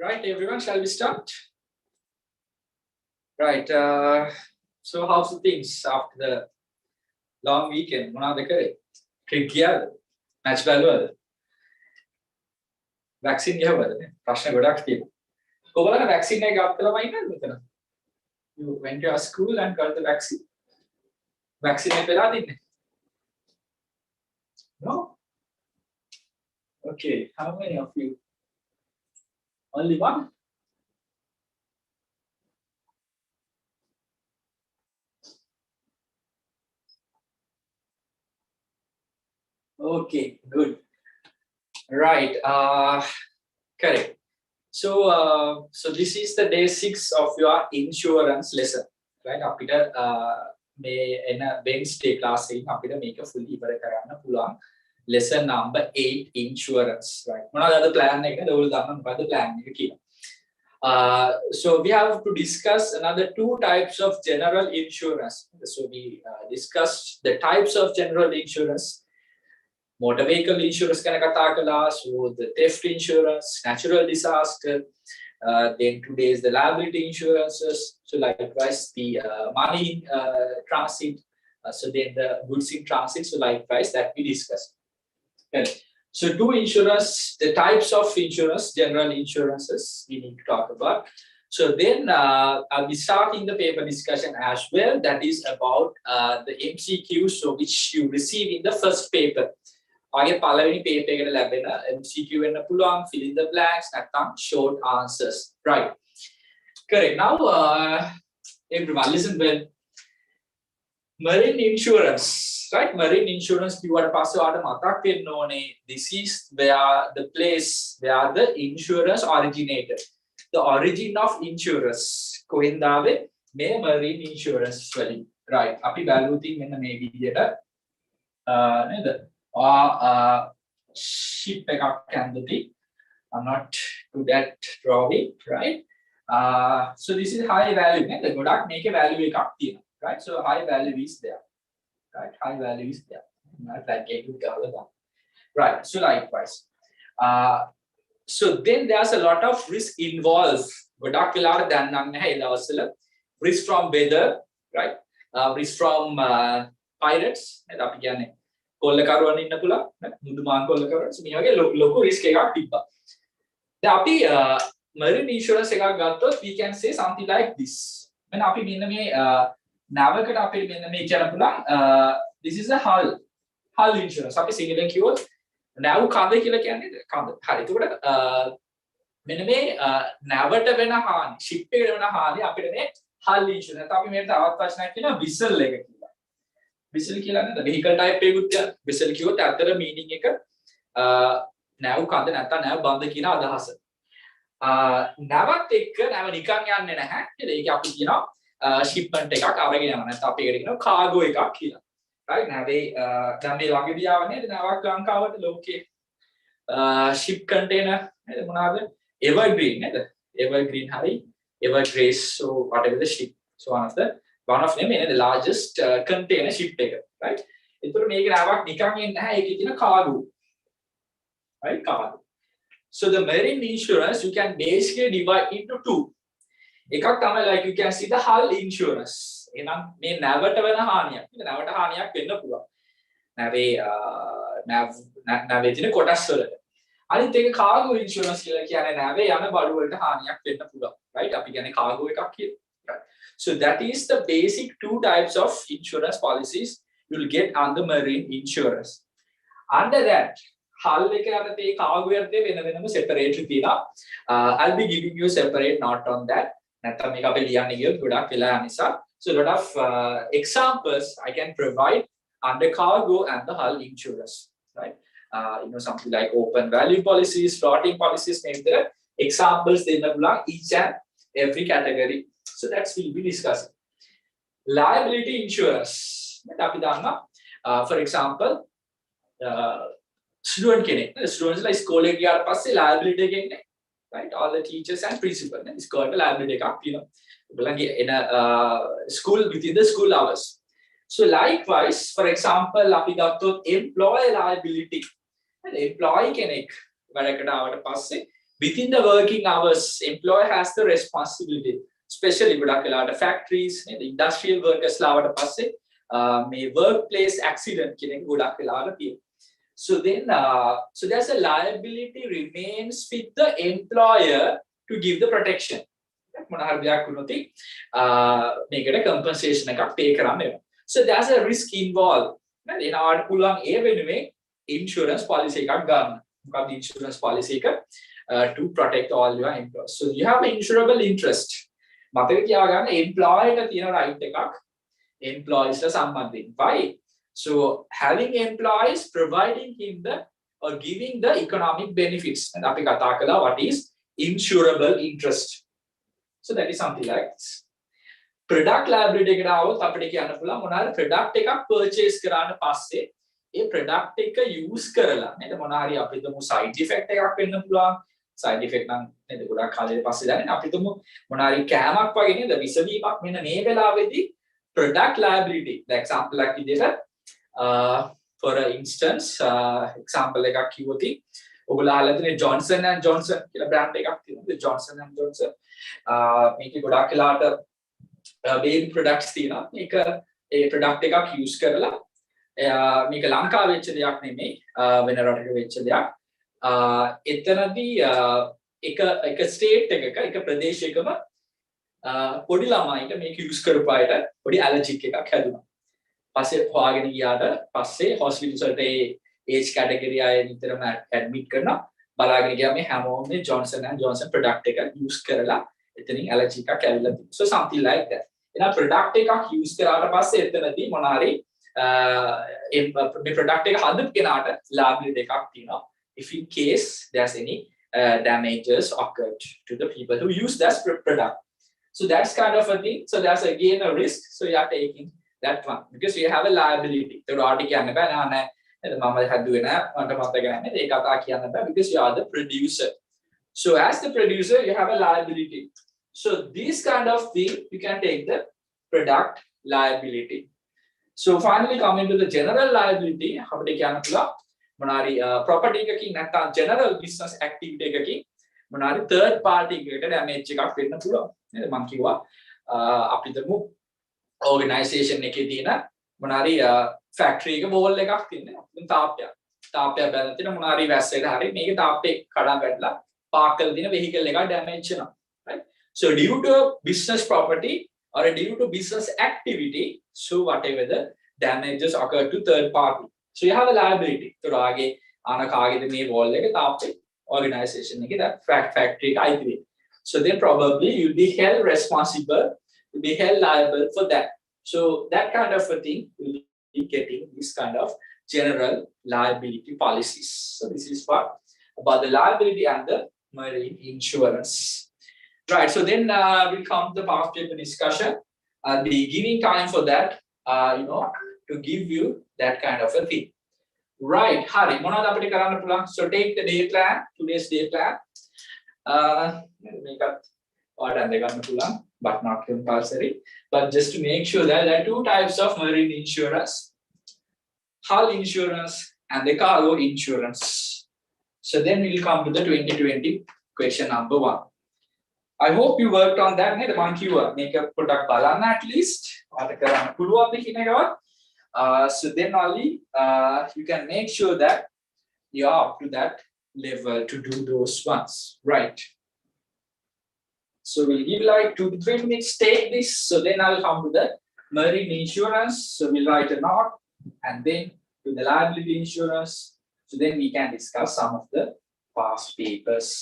Right, everyone, shall we start? Right. So how's the things after the long weekend? මොනවද කරේ? Cricket ගියාද? Match බැලුවද? Vaccine ගහුවද? ප්‍රශ්න ගොඩක් තියෙනවා. කොහොමද වැක්සින් එක ගත්තලම ඉන්නද මෙතන? You went to your school and got the vaccine. Vaccine එක වෙලා තින්නේ? No? Okay. How many of you? Only one? Okay, good. Right. Correct. So this is the day 6 of your insurance lesson. Right? අපිට මේ එන Wednesday class එකෙන් අපිට මේක fully ඉවර කරන්න පුළුවන්. Lesson number 8 insurance. Right? මොනවද අද plan එක? ඔයගොල්ලෝ දන්නවා මොකද්ද plan එක කියලා. So we have to discuss another 2 types of general insurance. So we discussed the types of general insurance. Motor vehicle insurance kana kata kala, so the theft insurance, natural disaster, then today is the liability insurances, so likewise the money in transit, so then the goods in transit, so likewise that we discussed. Okay. So 2 insurance, the types of insurance, general insurances we need to talk about. So then I'll be starting the paper discussion as well, that is about the MCQs, so which you receive in the first paper. ඔයගේ පළවෙනි paper එකට ලැබෙන MCQ වෙන්න පුළුවන්, fill in the blanks නැත්නම් short answers. Right. Correct. Now everyone listen well. Marine insurance, right? Marine insurance කිව්වට පස්සේ ඔයාලට මතක් වෙන්න ඕනේ, this is where the place where the insurance originated. The origin of insurance කොහෙන්ද ආවේ? මේ marine insurance වලින්. Right. අපි බැලුවොත් මෙන්න මේ විදියට නේද? Ship එකක් ඇඳදී. I'm not good at drawing, right? So this is high value. නේද? ගොඩක් මේකේ value එකක් තියෙනවා. Right? So high value is there. Right? High value is there. Not like a good color. Right. So likewise. So then there's a lot of risk involved. ගොඩක් වෙලාවට දැනන්නේ නැහැ ඒ දවස්වල. Risk from weather, right? Risk from pirates. නේද? අපි කියන්නේ කොල්ලකරුවන් ඉන්න පුළුවන් නේ මුදුමාන් කොල්ලකරුවන් මේ වගේ ලොකු රිස්ක් එකක් තිබ්බා. දැන් අපි marine insurance එකක් ගත්තොත් we can say something like this. මෙන්න අපි මෙන්න මේ නවකට අපිට මෙන්න මේ කියන්න පුළුවන් this is a hull insurance. අපි සිංහලෙන් කිව්වොත් නැව් කඳ කියලා කියන්නේ කඳ. හරි. එතකොට මෙන්න මේ නැවට වෙන හානි, ship එකට වෙන හානි අපිට මේ hull insurance. අපි මේකට තවත් වචනයක් කියනවා vessel එක කියලා. vessel කියලා නේද? vehicle type එකකුත් තියෙනවා. vessel කිව්වොත් ඇත්තට meaning එක නැව් කඳ නැත්නම් නැව් බඳ කියන අදහස. නැවත් එක්ක නැව නිකන් යන්නේ නැහැ. නේද? ඒක අපි කියනවා shipment එකක් අරගෙන යනවා. නැත්නම් අපි ඒකට කියනවා cargo එකක් කියලා. right? නැවේ දැන් මේ ළඟදී ආව නේද? නැවක් ලංකාවට ලෝකේ ship container නේද? මොනවාද? evergreen නේද? evergreen හරි evergrace, so whatever the ship, so one of them is the largest container ship එක, right? ඒතර මේක නාවක් නිකන් එන්නේ නැහැ. ඒකේ තියෙන cargo, right? Cargo. So the marine insurance you can basically divide into 2. එකක් තමයි like you can see the hull insurance. එහෙනම් මේ නැවට වෙන හානියක්. මේක නැවට හානියක් වෙන්න පුළුවන්. නැවේ තියෙන කොටස් වලට. අනිත් එක cargo insurance කියලා කියන්නේ නැවේ යන බඩු වලට හානියක් වෙන්න පුළුවන්, right? අපි කියන්නේ cargo එකක් කියලා. Right. So that is the basic 2 types of insurance policies you will get under marine insurance. Under that, hull එක යටතේ cargo යටතේ වෙනම separately තියෙනවා. I'll be giving you separate note on that. නැත්නම් මේක අපි ලියන්න ගියොත් ගොඩක් වෙලා නිසා. So a lot of examples I can provide under cargo and the hull insurance, right? Something like open value policies, floating policies, maybe there are examples දෙන්න පුළුවන් each and every category. So that's we'll be discussing. Liability insurance. For example, student කෙනෙක්. Students like school එකේ ගියාට පස්සේ liability එකක් නේ. Right? All the teachers and principal නේ. School එක liability එකක් තියෙනවා. ඔයගොල්ලන්ගේ එන school within the school hours. So likewise, for example, අපි ගත්තොත් employee liability. employee කෙනෙක් වැඩකට ආවට පස්සේ within the working hours, employer has the responsibility, especially ගොඩක් වෙලාවට factories නේද industrial workers ලාවට පස්සේ මේ workplace accident කියන එක ගොඩක් වෙලාවට තියෙනවා. So then so there's a liability remains with the employer to give the protection. මොන හරි දෙයක් වුණොත් මේකට compensation එකක් pay කරන්න වෙනවා. So there's a risk involved. නේද? එනවාට පුළුවන් ඒ වෙනුවෙන් insurance policy එකක් ගන්න. මොකක්ද insurance policy එක? To protect all your employees. So you have insurable interest. මතක තියාගන්න employer ට තියෙන right එකක් employees ට සම්බන්ධයෙන්. Why? So having employees providing him the or giving the economic benefits. And අපි කතා කළා what is insurable interest. So that is something like this. Product liability එකට આવොත් අපිට කියන්න පුළුවන් මොනවාරි product එකක් purchase කරාට පස්සේ ඒ product එක use කරලා නේද මොනවාරි අපි හිතමු side effect එකක් වෙන්න පුළුවන්. Side effect නම් නේද ගොඩක් කාලෙට පස්සේ දැනෙන අපි හිතමු මොනවාරි කෑමක් වගේ නේද විසවීමක් මෙන්න මේ වෙලාවේදී product liability the example එකක් විදිහට for instance example එකක් කිව්වොත් ඔයගොල්ලෝ අහලා තියෙන Johnson and Johnson කියලා brand එකක් තියෙනවා. Johnson and Johnson මේකේ ගොඩක් වෙලාවට baby products තියෙනවා. මේක ඒ product එකක් use කරලා මේක ලංකාවේ වෙච්ච දෙයක් නෙමෙයි වෙන රටක වෙච්ච දෙයක්. එතනදී එක ස්ටේට් එකක එක ප්‍රදේශයකම පොඩි ළමයින්ට මේක යූස් කරපු අයට පොඩි ඇලර්ජික් එකක් හැදුනා. පස්සේ හොයාගෙන ගියාට පස්සේ හොස්පිටල්ස් වලට ඒ ඒජ් කැටගරි අය නිතරම ඇඩ්මිට් කරනවා. බලාගෙන ගියා මේ හැමෝම මේ Johnson and Johnson product එක යූස් කරලා එතනින් ඇලර්ජි එකක් ඇවිල්ලා තියෙනවා. So something like that. එහෙනම් product එකක් යූස් කරාට පස්සේ එතනදී මොනාරි මේ product එක හදපු කෙනාට liability එකක් තියෙනවා. If in case there's any damages occurred to the people who use that product. So that's kind of a thing. So there's again a risk. So you are taking that one because you have a liability. The article කියන්න බෑ නෑ මම හදුවේ නෑ මට මතක නැහැ ඒක කතා කියන්න බෑ because you are the producer. So as the producer you have a liability. So this kind of thing you can take the product liability. So finally coming to the general liability අපිට කියන්න පුළුවන් මොනාරි property එකකින් නැත්නම් general business activity එකකින් මොනාරි third party එකකට damage එකක් වෙන්න පුළුවන් නේද මම කිව්වා අපිටම organization එකේ තියෙන මොනාරි factory එක wall එකක් තියෙනවා තාප්පයක් බැලලා තියෙන මොනාරි වැස්සෙට හරි මේක තාප්පේ කඩන් වැටලා park කරලා තියෙන vehicle එකක් damage වෙනවා right. So due to business property or due to business activity so whatever the damages occur to third party. So you have a liability. So आगे आना कागे तो मे wall लेके ताप पे organization लेके that factory का आइतरी. So then probably you'll be held responsible, you'll be held liable for that. So that kind of a thing will be getting this kind of general liability policies. So this is what about the liability and the marine insurance. Right. So then we'll come to the past paper discussion. I'll be giving time for that. To give you that kind of a thing. Right, Hari, මොනවද අපිට කරන්න පුළුවන්? So take the day plan, today's day plan. මේකත් ඔයාලට අඳගන්න පුළුවන්, but not compulsory. But just to make sure that there are two types of marine insurance. Hull insurance and the cargo insurance. So then we'll come to the 2020 question number 1. I hope you worked on that නේද? මම කිව්වා මේක පොඩ්ඩක් බලන්න at least. ඔයාලට කරන්න පුළුවන්ද කියන එකවත්. So then only you can make sure that you are up to that level to do those ones, right? So we'll give like 2 to 3 minutes, take this. So then I'll come to the marine insurance. So we'll write a note and then to the liability insurance. So then we can discuss some of the past papers.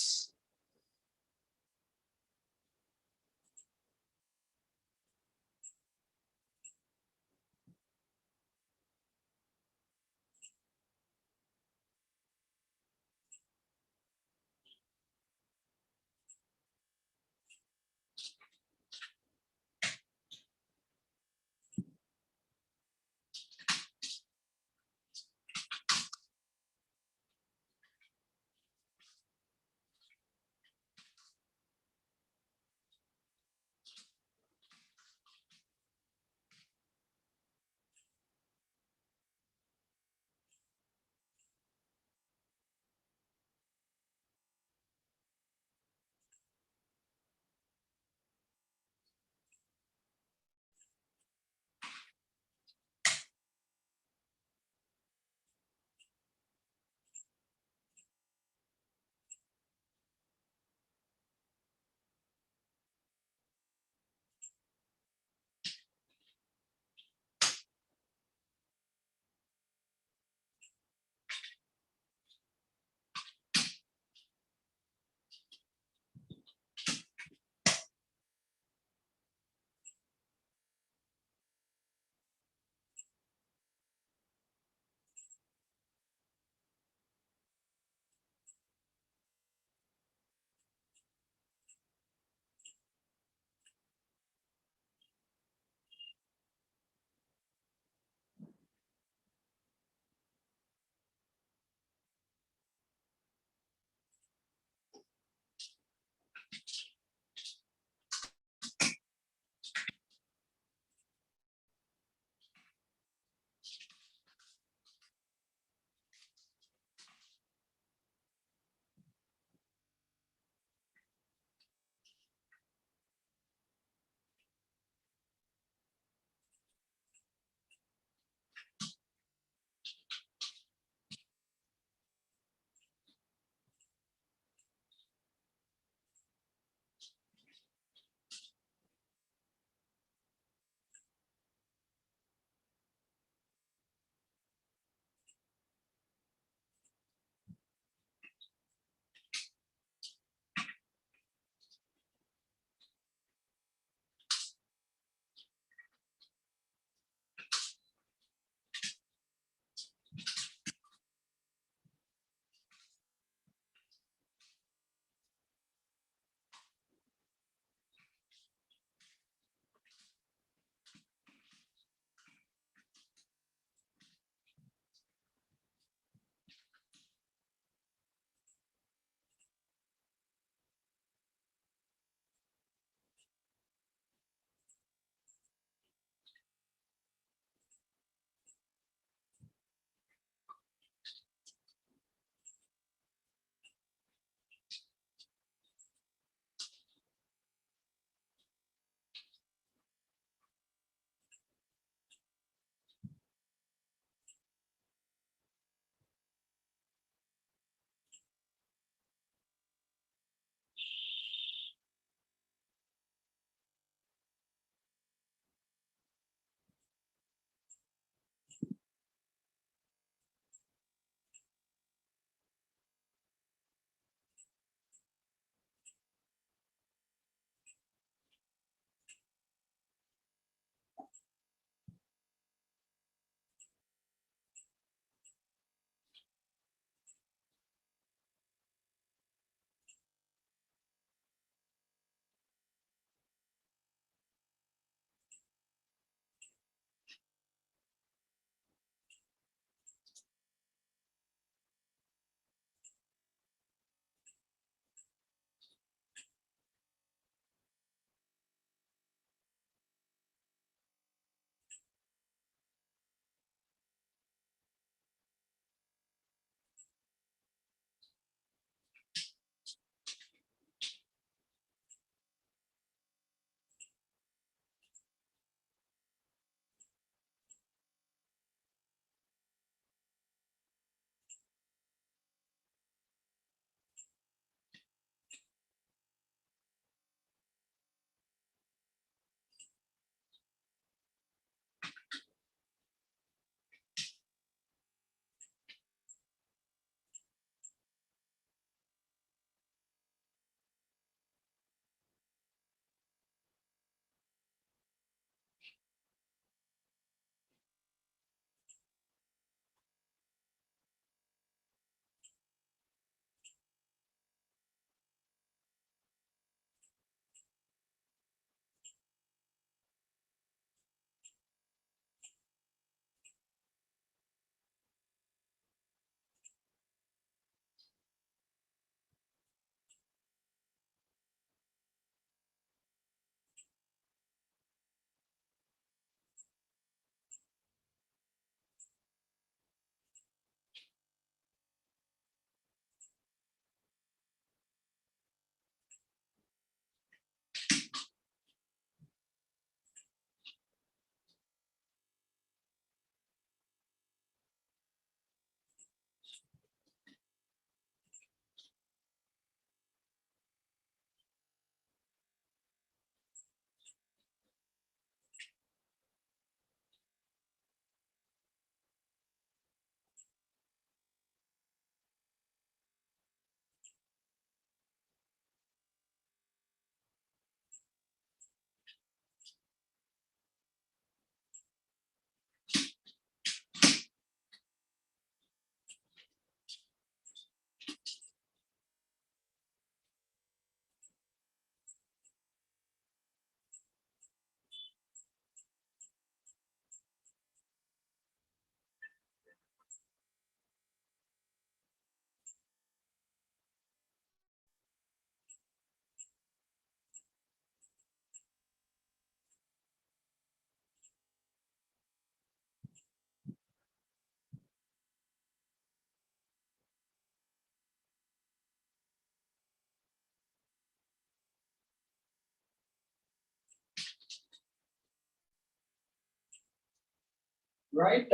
Right.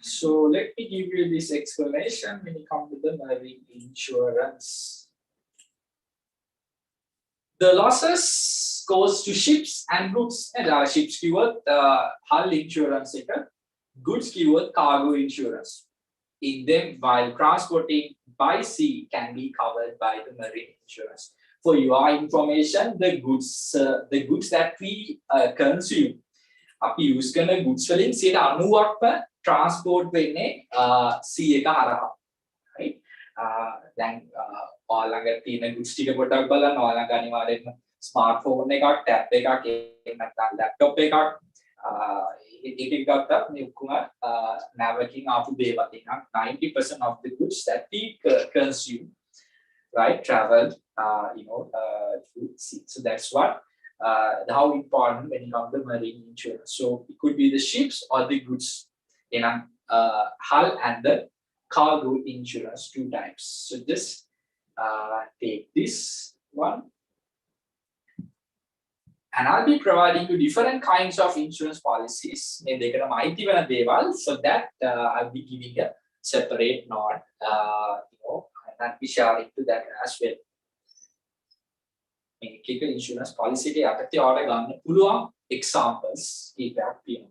So let me give you this explanation when it comes to the marine insurance. The losses goes to ships and goods. And ships keyword hull insurance එක, goods keyword cargo insurance. In them, while transporting by sea can be covered by the marine insurance. For your information, the goods that we consume, අපි use කරන goods වලින් 90%ක්ම transport වෙන්නේ sea එක හරහා. Right? දැන් ඔයාලගේ තියෙන goods ටික පොඩ්ඩක් බලන්න. ඔයාලගේ අනිවාර්යෙන්ම smartphone එකක්, tab එකක්, එහෙම නැත්නම් laptop එකක්, ඒක ගත්තත් මේ ඔක්කොම networking ආපු දේවල් ටිකක්. 90% of the goods that we consume, right, travel through sea. So that's what how important when it comes to marine insurance. So it could be the ships or the goods, hull and the cargo insurance, two types. So just take this one, and I'll be providing you different kinds of insurance policies. So that I'll be giving a separate note, and I'll be sharing to that as well. Insurance policy යටතේ ඔයාලට ගන්න පුළුවන් examples කීපයක් තියෙනවා.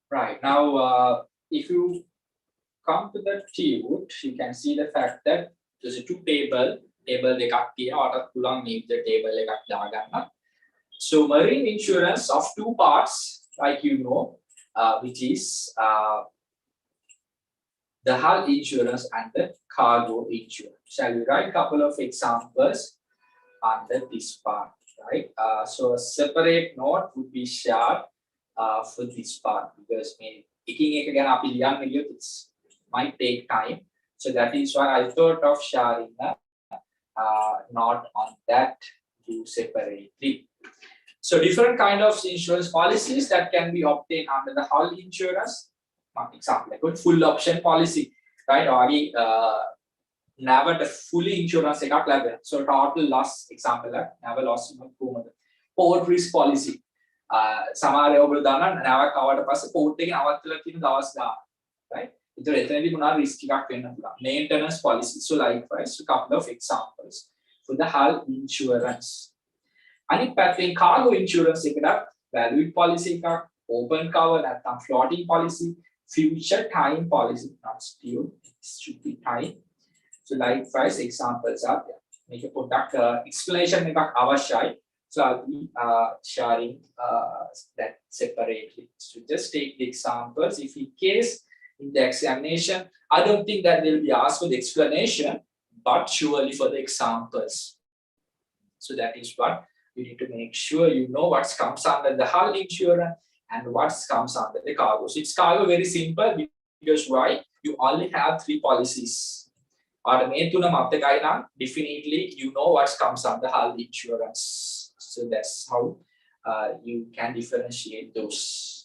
Right, now if you come to the tube, you can see the fact that there's a two table දෙකක් තියෙනවා. ඔයාලට පුළුවන් මේ විදිහට table එකක් දාගන්න. So marine insurance of two parts, like which is the hull insurance and the cargo insurance. Shall we write a couple of examples under this part, right? So a separate note would be shared for this part, because it might take time. So that is why I thought of sharing a note on that view separately. So different kind of insurance policies that can be obtained under the hull insurance. For example, like a full option policy, right? Or never the fully insurance එකක් ලැබෙනවා. So total loss example never loss කොහොමද? Port risk policy. සමහර ඔයගොල්ලෝ දන්නා නැවක් ආවට පස්සේ port එකේ නවත්තලා තියෙන දවස් ගන්න, right? ඒතර එතනදී මොනවා risk එකක් වෙන්න පුළුවන්. Maintenance policy. So likewise, a couple of examples for the hull insurance. අනිත් පැත්තෙන් cargo insurance එකට value policy එකක්, open cover නැත්නම් floating policy, future time policy, not still, it should be time. So likewise, examples are there. Make a product explanation එකක් අවශ්‍යයි. So I'll be sharing that separately. So just take the examples. If in case in the examination, I don't think that they'll be asked for the explanation, but surely for the examples. So that is what you need to make sure you know what comes under the hull insurance and what comes under the cargo. So it's cargo very simple, because why? You only have three policies. Definitely you know what comes under hull insurance. So that's how you can differentiate those.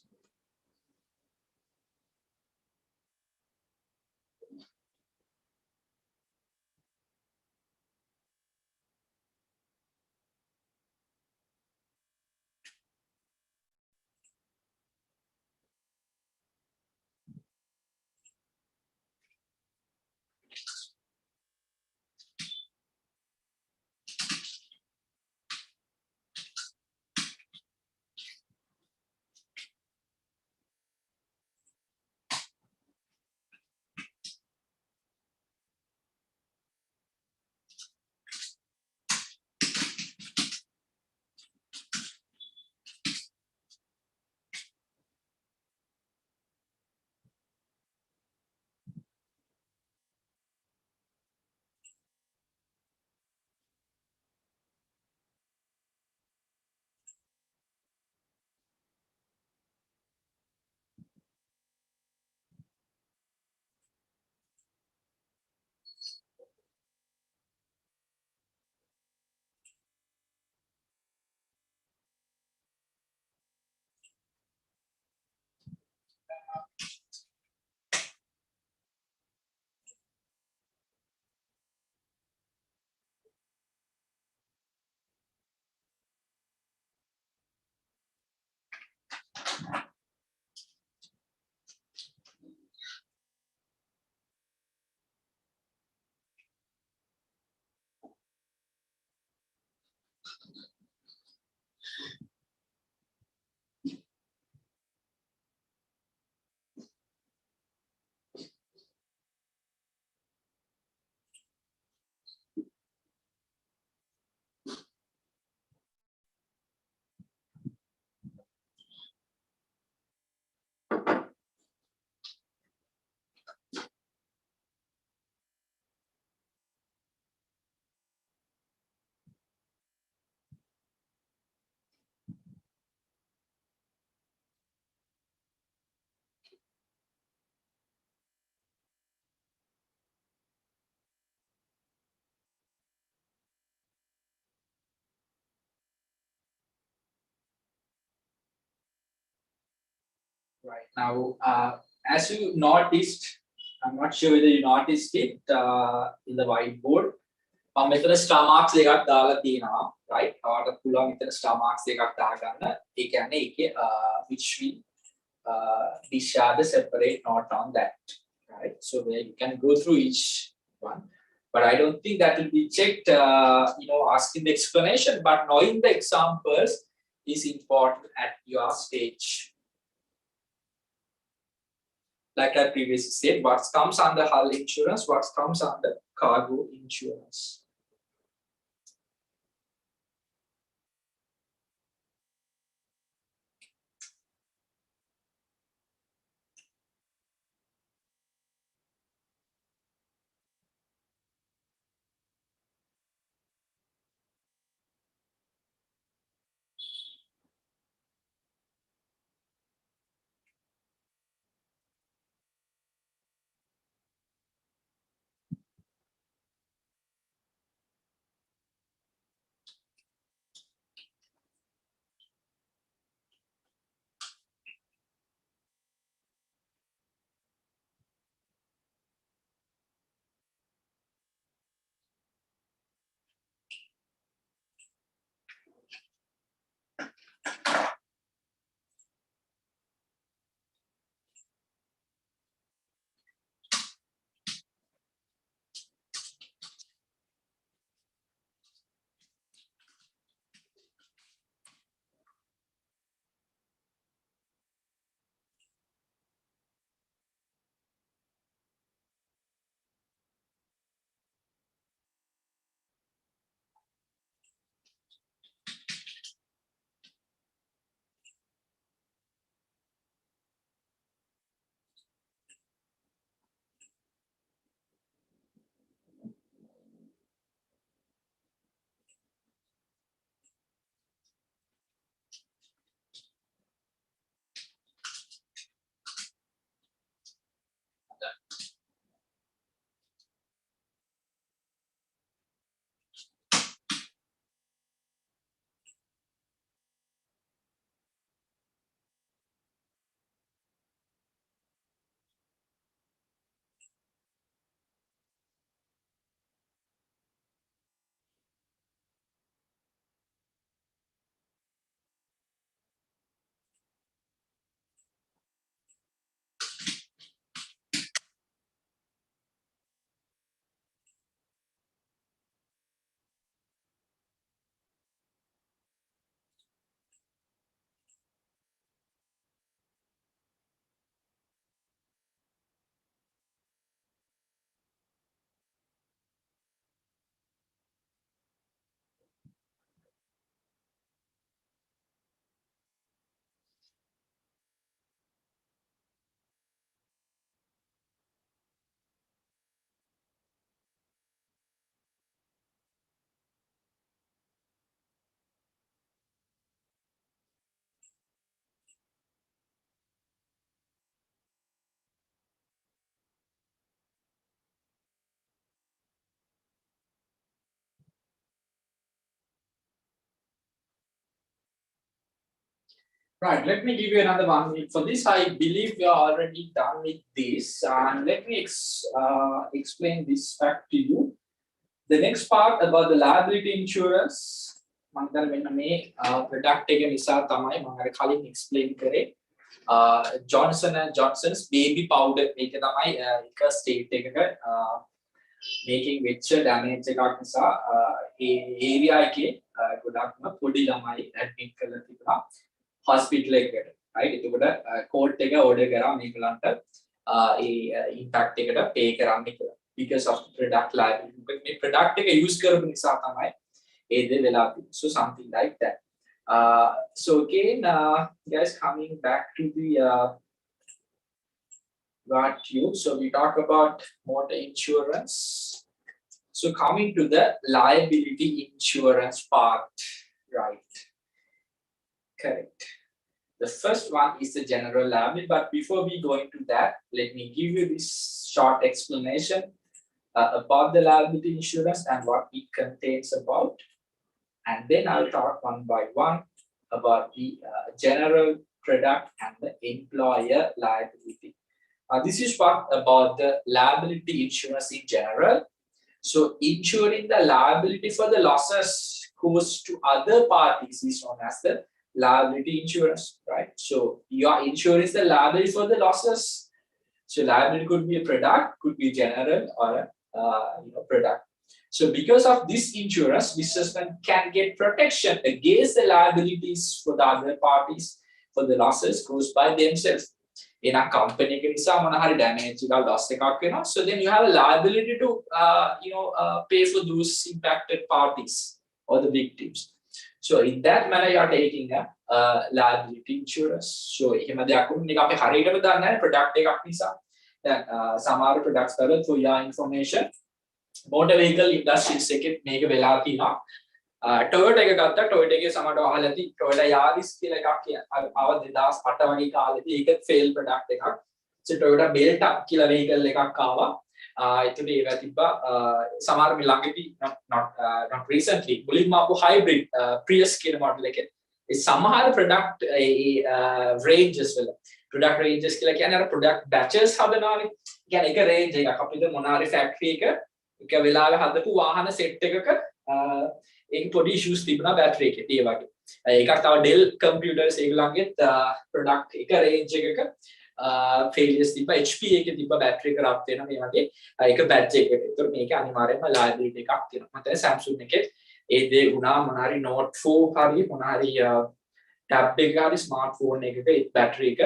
Right now, as you noticed, I'm not sure whether you noticed it in the whiteboard. මෙතන star marks දෙකක් දාලා තියෙනවා, right? ඔයාලට පුළුවන් මෙතන star marks දෙකක් දාගන්න. ඒ කියන්නේ ඒකේ which will discharge the separate note on that, right? So where you can go through each one, but I don't think that will be checked. Asking the explanation, but knowing the examples is important at your stage. Like I previously said, what comes under hull insurance, what comes under cargo insurance. Right, let me give you another 1 minute for this. I believe we are already done with this, and let me explain this fact to you. The next part about the liability insurance, මම දැන් මෙන්න මේ product එක නිසා තමයි මම අර කලින් explain කරේ. Johnson and Johnson's baby powder මේක තමයි එක state එකක making වෙච්ච damage එකක් නිසා ඒ area එකේ ගොඩක්ම පොඩි ළමයි ඇඩ්මිට් කරලා තිබුණා hospital එකකට right එතකොට court එක order කරා මේගලන්ට ඒ impact එකට pay කරන්න කියලා because of the product liability මොකද මේ product එක use කරපු නිසා තමයි ඒ දේ වෙලා තියෙන්නේ so something like that so again guys coming back to the got you so we talk about motor insurance. So coming to the liability insurance part, right? Correct. The first one is the general liability, but before we go into that, let me give you this short explanation about the liability insurance and what it contains about. And then I'll talk one by one about the general product and the employer liability. This is what about the liability insurance in general. So insuring the liability for the losses caused to other parties is known as the liability insurance, right? So you are insuring the liability for the losses. So liability could be a product, could be general or a product. So because of this insurance, businessmen can get protection against the liabilities for the other parties for the losses caused by themselves. In a company නිසා මොන හරි damage එකක් loss එකක් වෙනවා so then you have a liability to pay for those impacted parties or the victims so in that manner you are taking a liability insurance so එහෙම දෙයක් වුණේ අපි හරියටම දන්නේ නැහැ product එකක් නිසා දැන් සමහර products වල for your information motor vehicle industries එකේ මේක වෙලා තියෙනවා Toyota එක ගත්තා Toyota එකේ සමහරව අහලා ඇති Toyota Yaris කියලා එකක් ආව 2008 වගේ කාලෙදී ඒක fail product එකක් so Toyota Belta කියලා vehicle එකක් ආවා ඒකට ඒවා තිබ්බා සමහර මේ ළඟදී not recently මුලින්ම ආපු hybrid Prius කියන model එකේ ඒ සමහර product ranges වල product ranges කියලා කියන්නේ අර product batches හදනවානේ කියන්නේ එක range එකක් අපිට මොනාරි factory එක වෙලාවෙ හදපු වාහන set එකක ඒක පොඩි issues තිබුණා battery එකේ ඒ වගේ. ඒකක් තව Dell computers ඒගොල්ලන්ගෙත් product එක range එකක failures තිබ්බා HP එකේ තිබ්බ battery corrupt වෙනවා මේ වගේ ඒක batch එකකට. ඒතර මේක අනිවාර්යයෙන්ම liability එකක් තියෙනවා. මත Samsung එකේ ඒ දේ වුණා මොනාරි Note 4 හරි මොනාරි tab එක හරි smartphone එකක ඒ battery එක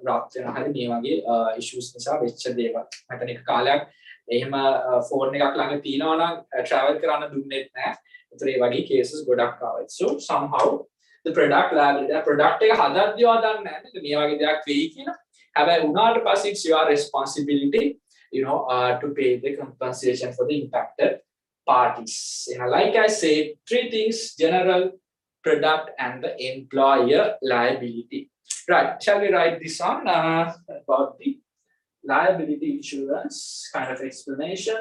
රත් වෙනවා හරි මේ වගේ issues නිසා වෙච්ච දේවල්. මතන එක කාලයක් එහෙම ෆෝන් එකක් ළඟ තියනවා නම් travel කරන්න දුන්නෙත් නැහැ. ඒතර ඒ වගේ cases ගොඩක් ආවා. So somehow the product liability product එක හදද්දිවා දන්නේ නැහැ නේද මේ වගේ දෙයක් වෙයි කියලා. හැබැයි උනාට පස්සේ it's your responsibility to pay the compensation for the impacted parties. Like I said, three things: general, product, and the employer liability. Right? Shall we write this on about the liability insurance kind of explanation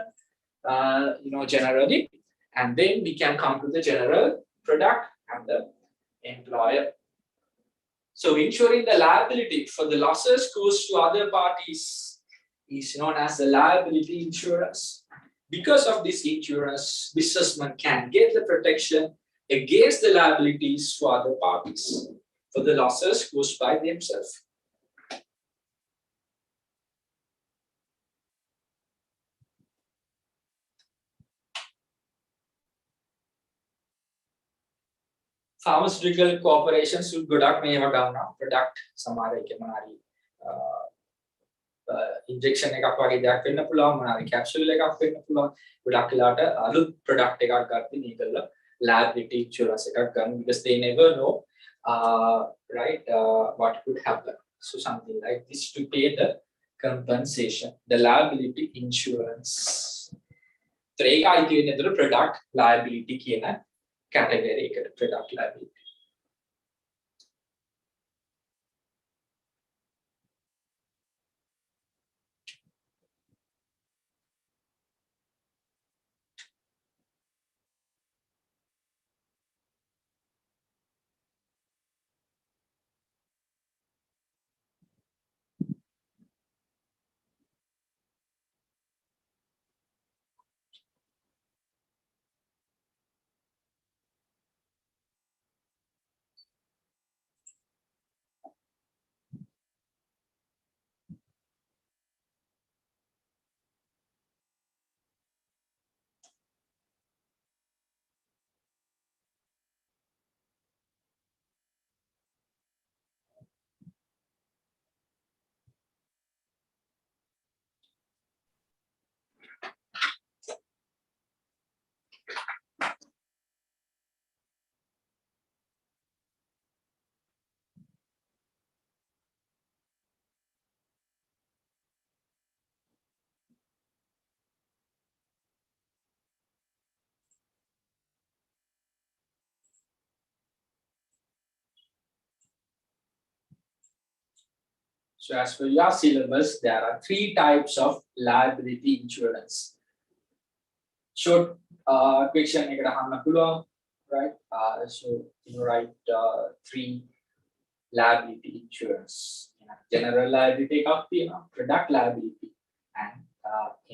generally and then we can come to the general product and the employer so insuring the liability for the losses caused to other parties is known as the liability insurance because of this insurance businessmen can get the protection against the liabilities to other parties for the losses caused by themselves. Pharmaceutical corporations ගොඩක් මේවා ගන්නවා product සමහර එකේ මොනාරි injection එකක් වගේ දෙයක් වෙන්න පුළුවන් මොනාරි capsule එකක් වෙන්න පුළුවන් ගොඩක් වෙලාට අලුත් product එකක් ගත්තී මේකල liability insurance එකක් ගන්න because they never know what could happen so something like this to pay the compensation the liability insurance so ඒක අයිති වෙන්නේ ඒතර product liability කියන category එකට product liability So as per your syllabus, there are 3 types of liability insurance. Short question එකට අහන්න පුළුවන්, right? So you write 3 liability insurance. General liability එකක් තියෙනවා, product liability and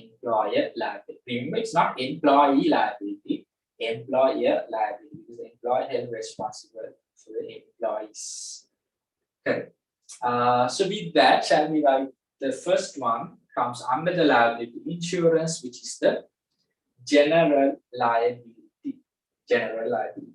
employer liability. Remember, it's not employee liability, employer liability, because the employer is responsible for the employees. Correct. So with that, shall we write the first one comes under the liability insurance, which is the general liability. General liability.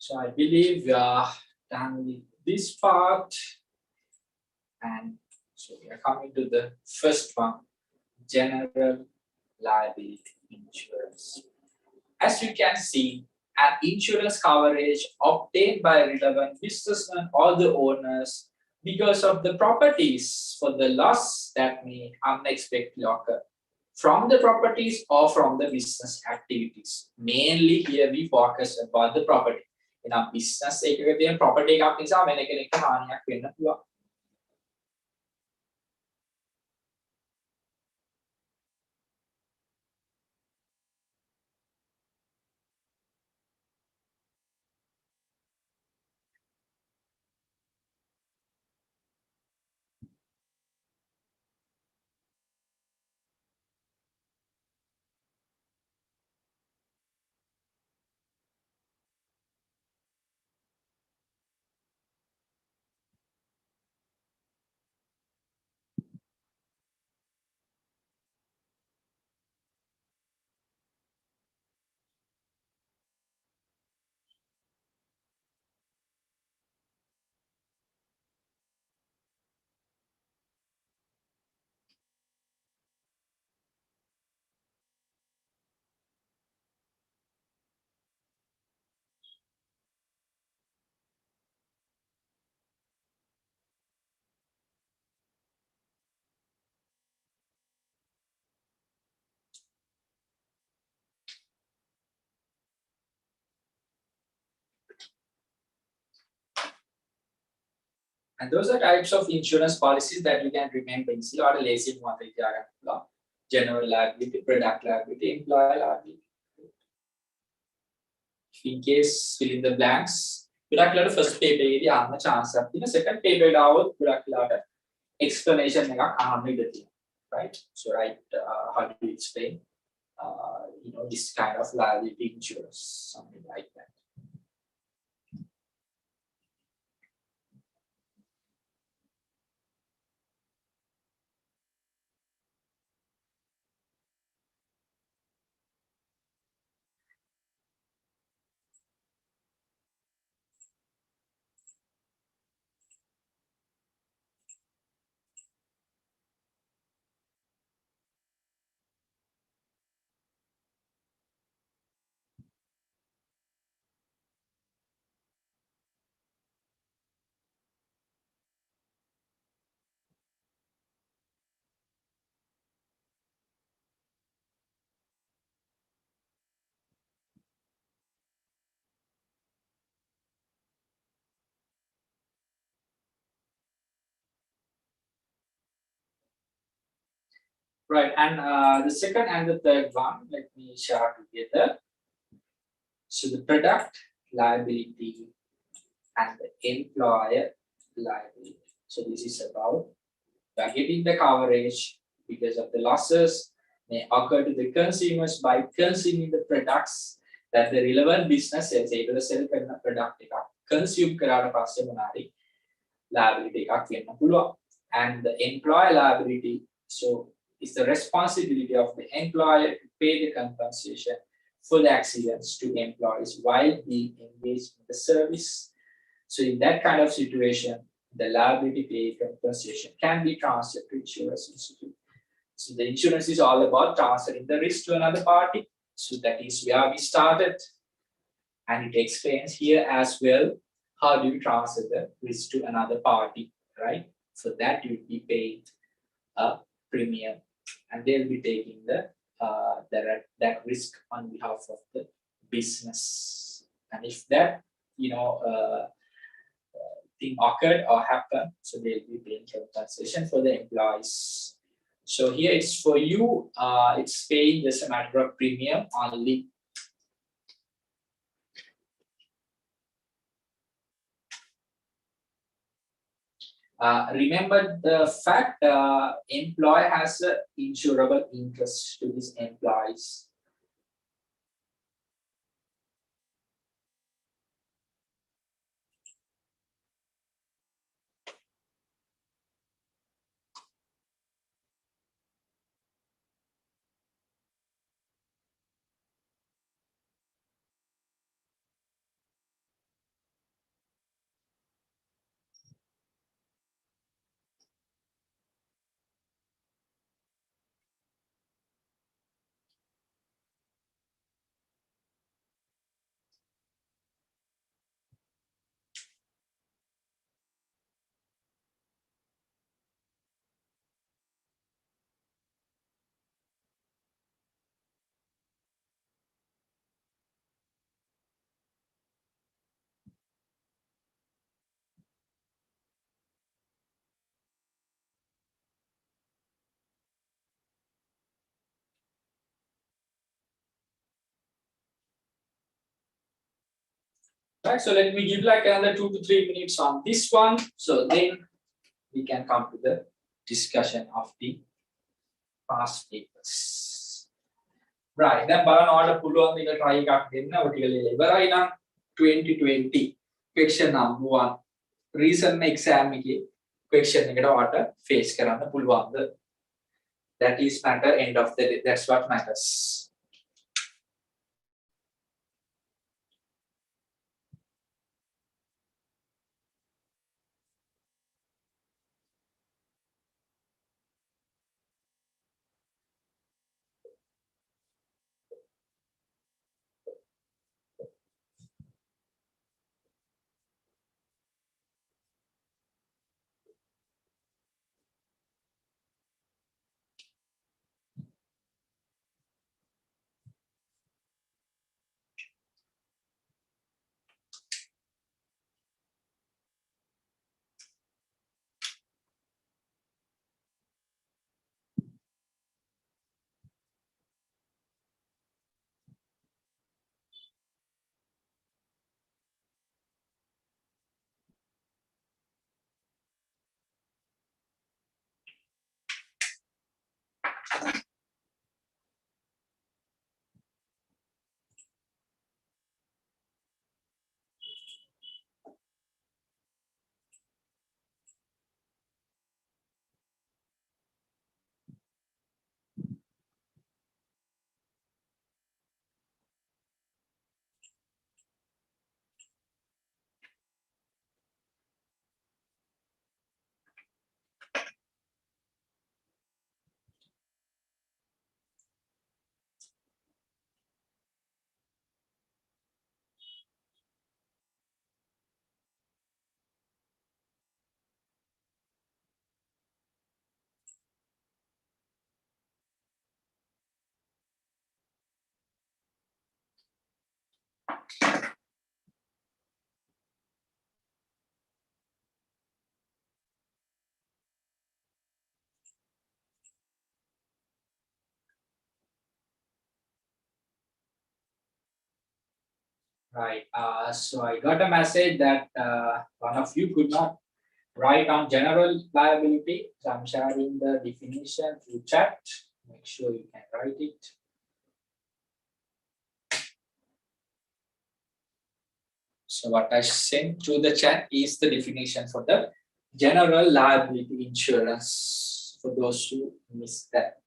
So I believe we are done with this part, and so we are coming to the first one, general liability insurance. As you can see, an insurance coverage obtained by relevant businessmen or the owners because of the properties for the loss that may unexpectedly occur from the properties or from the business activities. Mainly here we focus upon the property. In a business එකක තියෙන property එකක් නිසා වෙන කෙනෙක්ට හානියක් වෙන්න පුළුවන්. And those are types of insurance policies that you can remember easily or lazy general liability, product liability, employer liability. In case fill in the blanks, ගොඩක් first paper එකේදී අහන්න chance එකක් තියෙනවා. Second paper එකට આવොත් ගොඩක් explanation එකක් අහන්න ඉඩ තියෙනවා. Right? So right, how do you explain this kind of liability insurance, something like that. Right, and the second and the third one, let me share together. So the product liability and the employer liability. So this is about getting the coverage because of the losses may occur to the consumers by consuming the products that the relevant business sells. ඒක sell කරන product එකක් consume කරාට පස්සේ මොනාරි liability එකක් වෙන්න පුළුවන්. And the employer liability, so it's the responsibility of the employer to pay the compensation for the accidents to employees while being engaged in the service. So in that kind of situation, the liability paid compensation can be transferred to insurance institute. So the insurance is all about transferring the risk to another party. So that is where we started. And it explains here as well, how do you transfer the risk to another party, right? For that you will be paying a premium, and they'll be taking that risk on behalf of the business. And if that thing occurred or happened, so they'll be paying compensation for the employees. So here it's for you, it's paying just a matter of premium only. Remember the fact, employer has an insurable interest to his employees. Right, so let me give like another 2 to 3 minutes on this one. So then we can come to the discussion of the past papers. Right, then බලන්න ඔයාලට පුළුවන් මේක try එකක් දෙන්න. ඔය ටික ලියලා ඉවරයි නම් 2020 question number 1 recent exam එකේ question එකට ඔයාලට face කරන්න පුළුවන්ද? That is matter end of the day. That's what matters. Right. So I got a message that one of you could not write on general liability. So I'm sharing the definition through chat. Make sure you can write it. So what I sent through the chat is the definition for the general liability insurance, for those who missed that.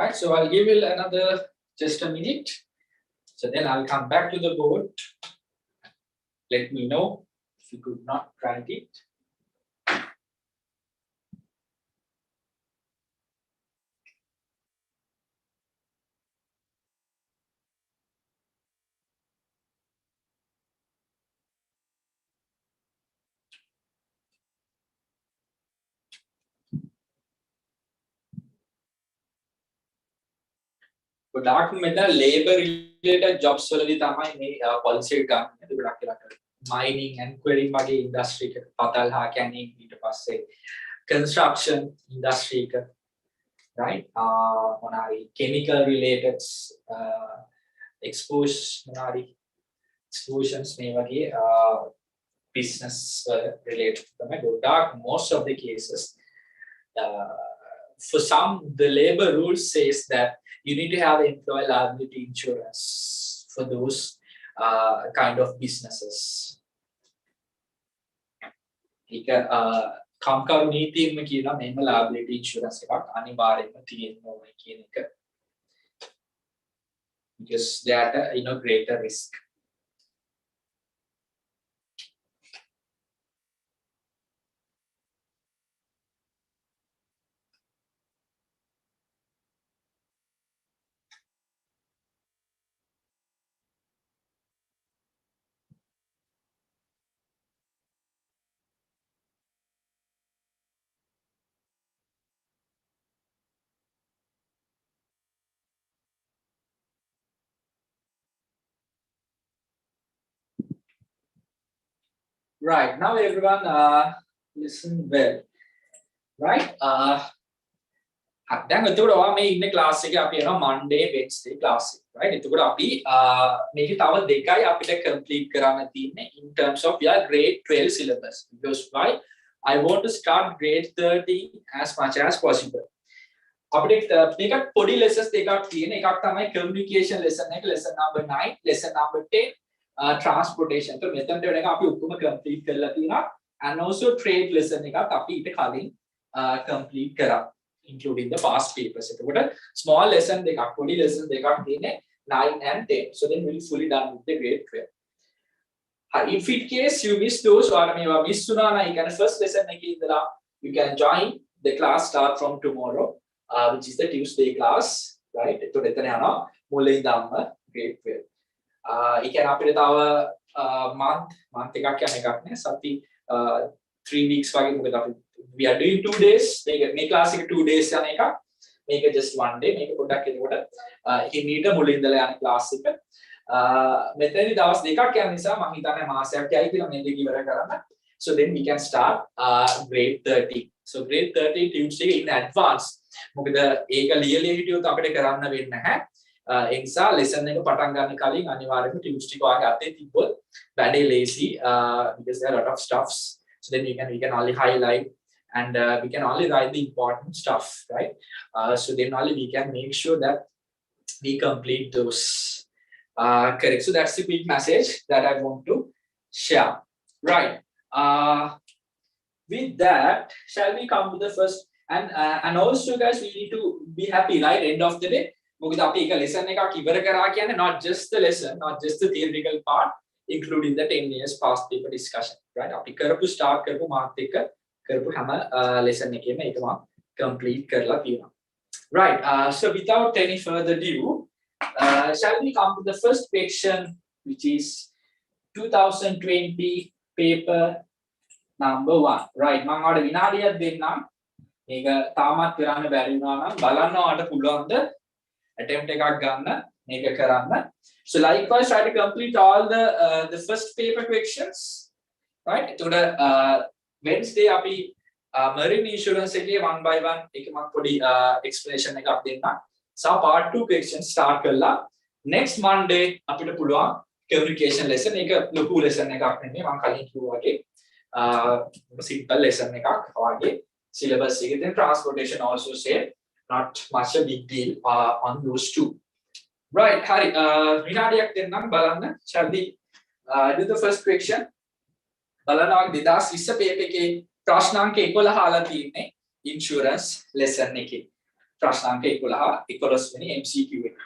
right? So I'll give you another just a minute. So then I'll come back to the board. Let me know if you could not write it. ගොඩාක් මෙතන labor related jobs වලදී තමයි මේ policy එක ගන්න. ඒක ගොඩක් වෙලාවට mining and quarrying වගේ industry එක පතල් හා කැණින් ඊට පස්සේ construction industry එක right මොනාරි chemical related explosions මේ වගේ business related තමයි ගොඩාක් most of the cases for some the labor rules says that you need to have employee liability insurance for those kind of businesses. ඒක කම්කරු නීතියෙම කියනවා මේම liability insurance එකක් අනිවාර්යයෙන්ම තියෙන්න ඕනේ කියන එක. Because they are greater risk. Right, now everyone listen well. Right? දැන් එතකොට ඔයා මේ ඉන්න ක්ලාස් එකේ අපි යනවා Monday Wednesday class එක. Right? එතකොට අපි මේකේ තව දෙකයි අපිට complete කරන්න තියෙන්නේ in terms of your grade 12 syllabus. Because why? I want to start grade 13 as much as possible. අපිට මේකට පොඩි lessons දෙකක් තියෙන. එකක් තමයි communication lesson එක, lesson number 9, lesson number 10. Transportation. So මෙතනට වෙනක අපි ඔක්කොම complete කරලා තියෙනවා and also trade lesson එකත් අපි ඊට කලින් complete කරා including the past papers. එතකොට small lesson දෙකක් පොඩි lesson දෙකක් තියෙන්නේ 9 and 10. So then we'll fully done with the grade 12. If in case you miss those or මේවා miss වුණා නම් you can first lesson එකේ ඉඳලා you can join the class start from tomorrow which is the Tuesday class, right? එතකොට එතන යනවා මුලින් ඉඳන්ම grade 12. You can අපිට තව month එකක් යන එකක් නේ සති 3 weeks වගේ මොකද අපි we are doing 2 days මේ class එක 2 days යන එකක් මේක just 1 day මේක පොඩ්ඩක් එතකොට හිමීට මුලින් ඉඳලා යන class එක මෙතනදී දවස් දෙකක් යන නිසා මම හිතන්නේ මාසයක් යයි කියලා මේ දෙක ඉවර කරන්න so then we can start grade 30 so grade 30 Tuesday in advance මොකද ඒක ලියලා හිටියොත් අපිට කරන්න වෙන්නේ නැහැ ඒ නිසා lesson එක පටන් ගන්න කලින් අනිවාර්යයෙන්ම Tuesday වාගේ අතේ තිබ්බොත් වැඩේ lazy because there are a lot of stuffs so then we can only highlight and we can only write the important stuff right so then only we can make sure that we complete those correct so that's the big message that I want to share right with that shall we come to the first and also guys we need to be happy right end of the day මොකද අපි එක lesson එකක් ඉවර කරා කියන්නේ not just the lesson not just the theoretical part including the 10 years past paper discussion right අපි කරපු start කරපු මාත් එක්ක කරපු හැම lesson එකේම ඒක මම complete කරලා තියෙනවා right so without any further ado shall we come to the first question which is 2020 paper number 1 right මම ඔයාලට විනාඩියක් දෙන්නම් මේක තාමත් කරන්න බැරි වුණා නම් බලන්න ඔයාලට පුළුවන්ද attempt එකක් ගන්න මේක කරන්න so likewise try to complete all the first paper questions right එතකොට Wednesday අපි marine insurance එකේ one by one එක මම පොඩි explanation එකක් දෙන්නම් සහ part 2 questions start කරලා next Monday අපිට පුළුවන් communication lesson එක ලොකු lesson එකක් නෙමෙයි මම කලින් කිව්වා වගේ simple lesson එකක් වගේ syllabus එකේ then transportation also same not much a big deal on those two right hari විනාඩියක් දෙන්නම් බලන්න shall we do the first question බලන්න 2020 paper එකේ ප්‍රශ්න අංක 11 අහලා තියෙන්නේ insurance lesson එකේ ප්‍රශ්නාංක 11 වෙනි MCQ එක.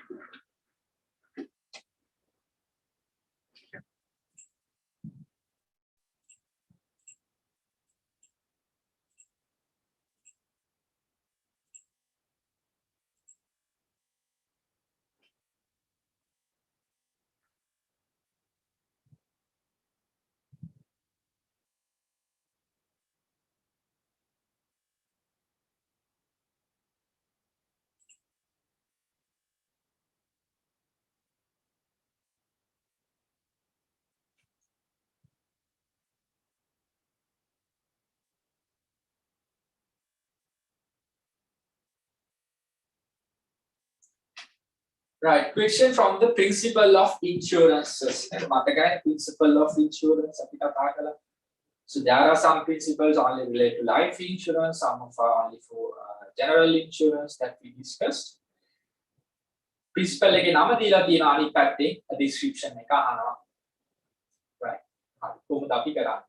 Right, question from the principle of insurances. මතකයි principle of insurance අපි කතා කළා. So there are some principles only related to life insurance, some of are only for general insurance that we discussed. Principle එකේ නම දීලා තියෙන අනිත් පැත්තේ description එක අහනවා. Right. හරි කොහොමද අපි කරන්නේ?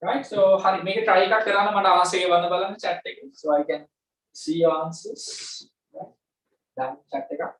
Right, so hari මේක try එකක් කරන්න මට අවශ්‍ය වන්න බලන්න chat එකේ so I can see your answers. Right, දැන් chat එකක්.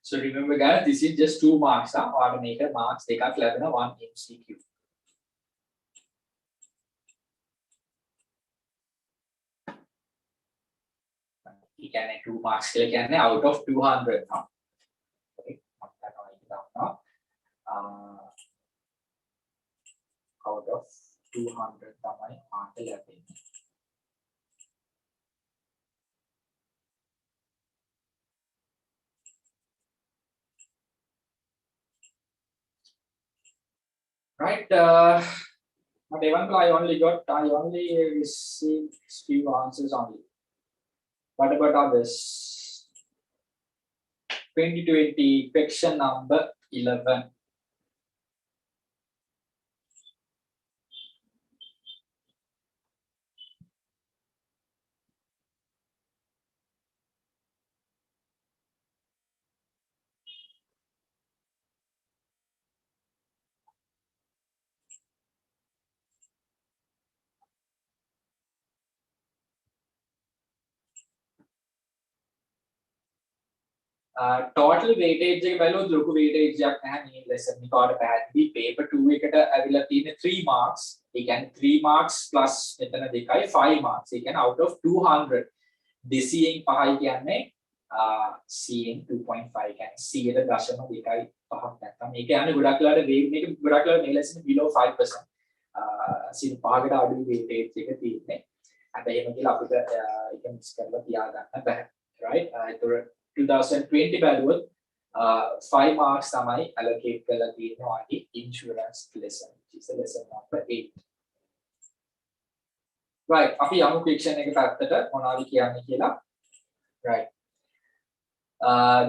So remember guys, this is just 2 marks. ඔයාලට මේක marks දෙකක් ලැබෙන 1 MCQ. You can 2 marks කියලා කියන්නේ out of 200. Okay, out of 200 තමයි මාර්ක ලැබෙන්නේ. Right, but even I only received few answers only. What about others? 2020 question number 11. Total weightage එක බැලුවොත් ලොකු weightage එකක් නැහැ මේ lesson එක වල පැහැදිලි paper 2 එකට ඇවිල්ලා තියෙන 3 marks. ඒ කියන්නේ 3 marks plus මෙතන දෙකයි 5 marks. ඒ කියන්නේ out of 200 200න් 5යි කියන්නේ 2.5 කියන්නේ 100.2යි 5ක් නැත්තම් මේ කියන්නේ ගොඩක් වෙලාවට මේක ගොඩක් වෙලාවට මේ lesson below 5%. 5කට අඩු weightage එක තියෙන්නේ. හැබැයි එහෙම කියලා අපිට ඒක මිස් කරලා තියාගන්න බෑ. Right? ඒතර 2020 බැලුවොත් 5 marks තමයි allocate කරලා තියෙනවා insurance lesson, which is lesson number 8. Right, අපි යමු question එක පැත්තට මොනවද කියන්නේ කියලා. Right.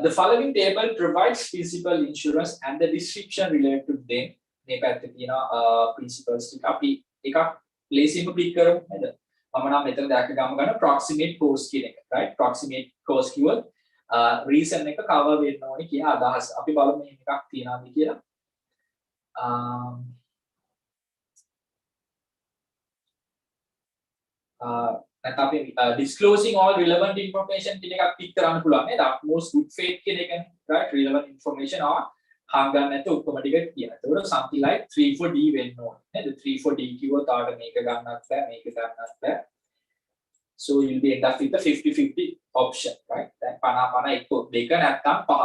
The following table provides principal insurance and the description related to them. මේ පැත්තේ තියෙනවා principles ටික අපි එකක් ලේසියෙන්ම click කරමු නේද? මම නම් මෙතන දැක්ක ගන්න proximate cost කියන එක. Right, proximate cost කිව්වොත් reason එක cover වෙන්න ඕනේ කියන අදහස. අපි බලමු මේ එකක් තියනවාද කියලා. නැත්නම් අපි disclosing all relevant information කියන එකක් ටික් කරන්න පුළුවන් නේද? most good faith කියන එකනේ. right, relevant information or හංගන්න නැත්නම් ඔක්කොම ටික කියන. ඒකට something like 3 for D වෙන්න ඕනේ නේද? 3 for D කිව්වොත් ආට මේක ගන්නත් බෑ මේක ගන්නත් බෑ. So you'll be end up with the 50-50 option, right? දැන් 50-50 එක්ක දෙක නැත්තම් පහ.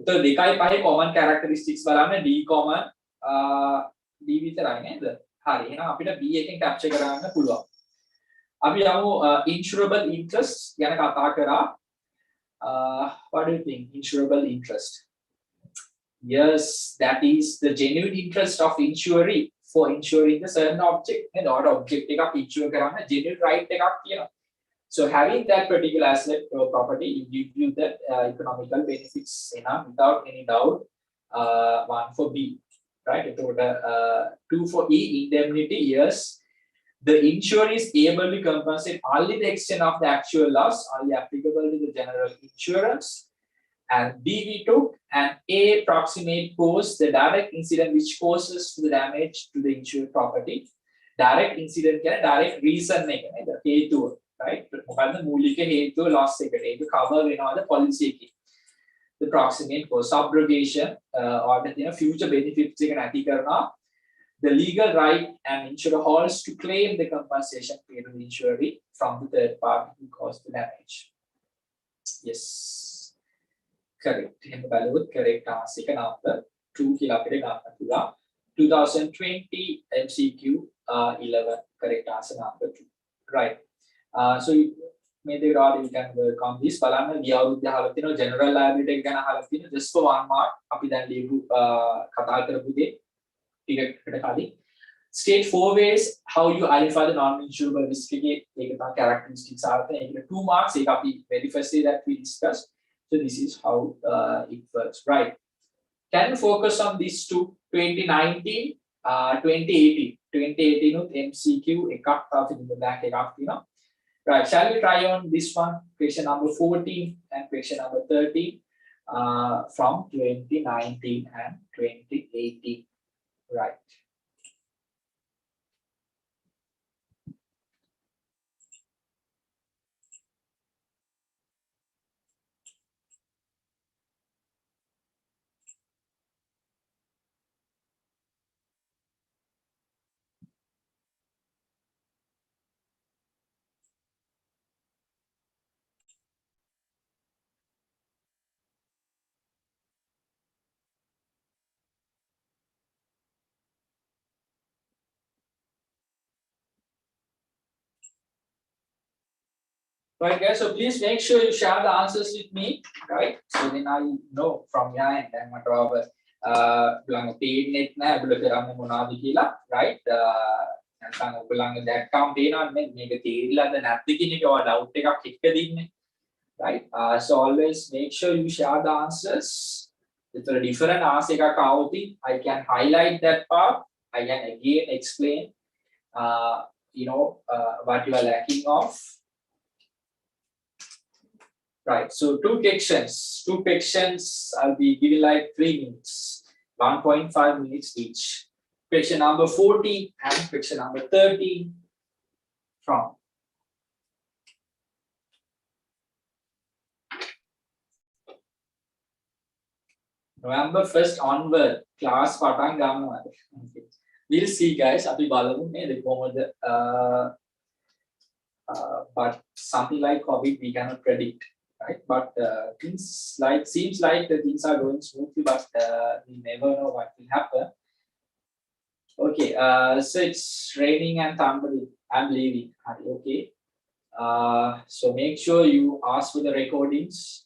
උතර දෙකයි පහේ common characteristics බලන්න D common D විතරයි නේද? හරි. එහෙනම් අපිට B එකෙන් capture කරගන්න පුළුවන්. අපි යමු insurable interest ගැන කතා කරා. What do you think? Insurable interest. Yes, that is the genuine interest of insuree for insuring the certain object. And or object එකක් insure කරන්න genuine right එකක් තියෙනවා. So having that particular asset or property, it gives you that economical benefits without any doubt. One for B, right? Two for E, indemnity. Yes, the insurer is able to compensate only the extent of the actual loss, only applicable to the general insurance. And B we took, and A approximate cause, the direct incident which causes the damage to the insured property. Direct incident can direct reason the හේතුව, right? මොකද්ද මූලික හේතුව loss එකට ඒක cover වෙනවද policy එකේ. The proximate cause, subrogation or the future benefits එක නැති කරනවා. The legal right and insurer holds to claim the compensation paid to the insurer from the third party who caused the damage. Yes. Correct. එහෙම බලුවොත් correct answer එක number 2 කියලා අපිට ගන්න පුළුවන්. 2020 MCQ 11 correct answer number 2. Right. So maybe you can work on this. බලන්න ගිය අවුරුද්දේ අහලා තියෙනවා general liability එක ගැන අහලා තියෙනවා just for 1 mark. අපි දැන් ලියපු කතා කරපු දේ ටිකකට කලින්. State 4 ways how you identify the non-insurable risk එකේ ඒක තමයි characteristics ආර්ථ. ඒකට 2 marks ඒක අපි very first day that we discussed. So this is how it works, right? Can you focus on these two? 2019, 2018. 2018 with MCQ එකක් තමයි back එකක් තියෙනවා. Right, shall we try on this one? Question number 14 and question number 13 from 2019 and 2018. Right. Right, guys. So please make sure you share the answers with me, right? So then I know from your end and what our බලන්න පේන්නේ නැහැ ඔයගොල්ලෝ කරන්නේ මොනවද කියලා, right? නැත්නම් ඔයගොල්ලන්ගේ දැක්කම පේනවනේ මේක තේරිලාද නැද්ද කියන එක ඔය doubt එකක් එක්ක දින්නේ, right? So always make sure you share the answers. If there are different answers එකක් આવුත් I can highlight that part. I can again explain what you are lacking of. Right, so two questions I'll be giving like 3 minutes, 1.5 minutes each. Question number 14 and question number 13 from November 1st onward class පටන් ගන්නවා. We'll see guys, අපි බලමු නේද කොහොමද but something like COVID we cannot predict. Right, but things seems like the things are going smoothly, but we never know what will happen. Okay, so it's raining and thundering. I'm leaving. Okay, so make sure you ask for the recordings.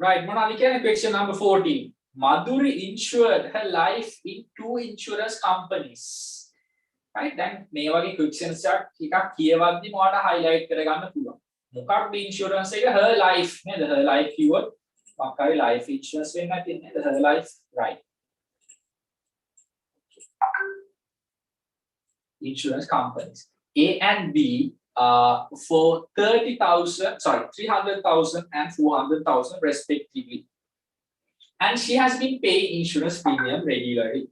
Right, Monali, question number 14. Madhuri insured her life in 2 insurance companies. Right, then මේ වගේ questions එකක් කියවද්දි මොකට highlight කරගන්න පුළුවන්. මොකක්ද insurance එක? Her life නේද? Her life කිව්වොත් මොකක් හරි life insurance වෙන්න තියෙන්නේ නේද? Her life, right. Insurance companies A and B for 300,000 and 400,000 respectively, and she has been paying insurance premium regularly.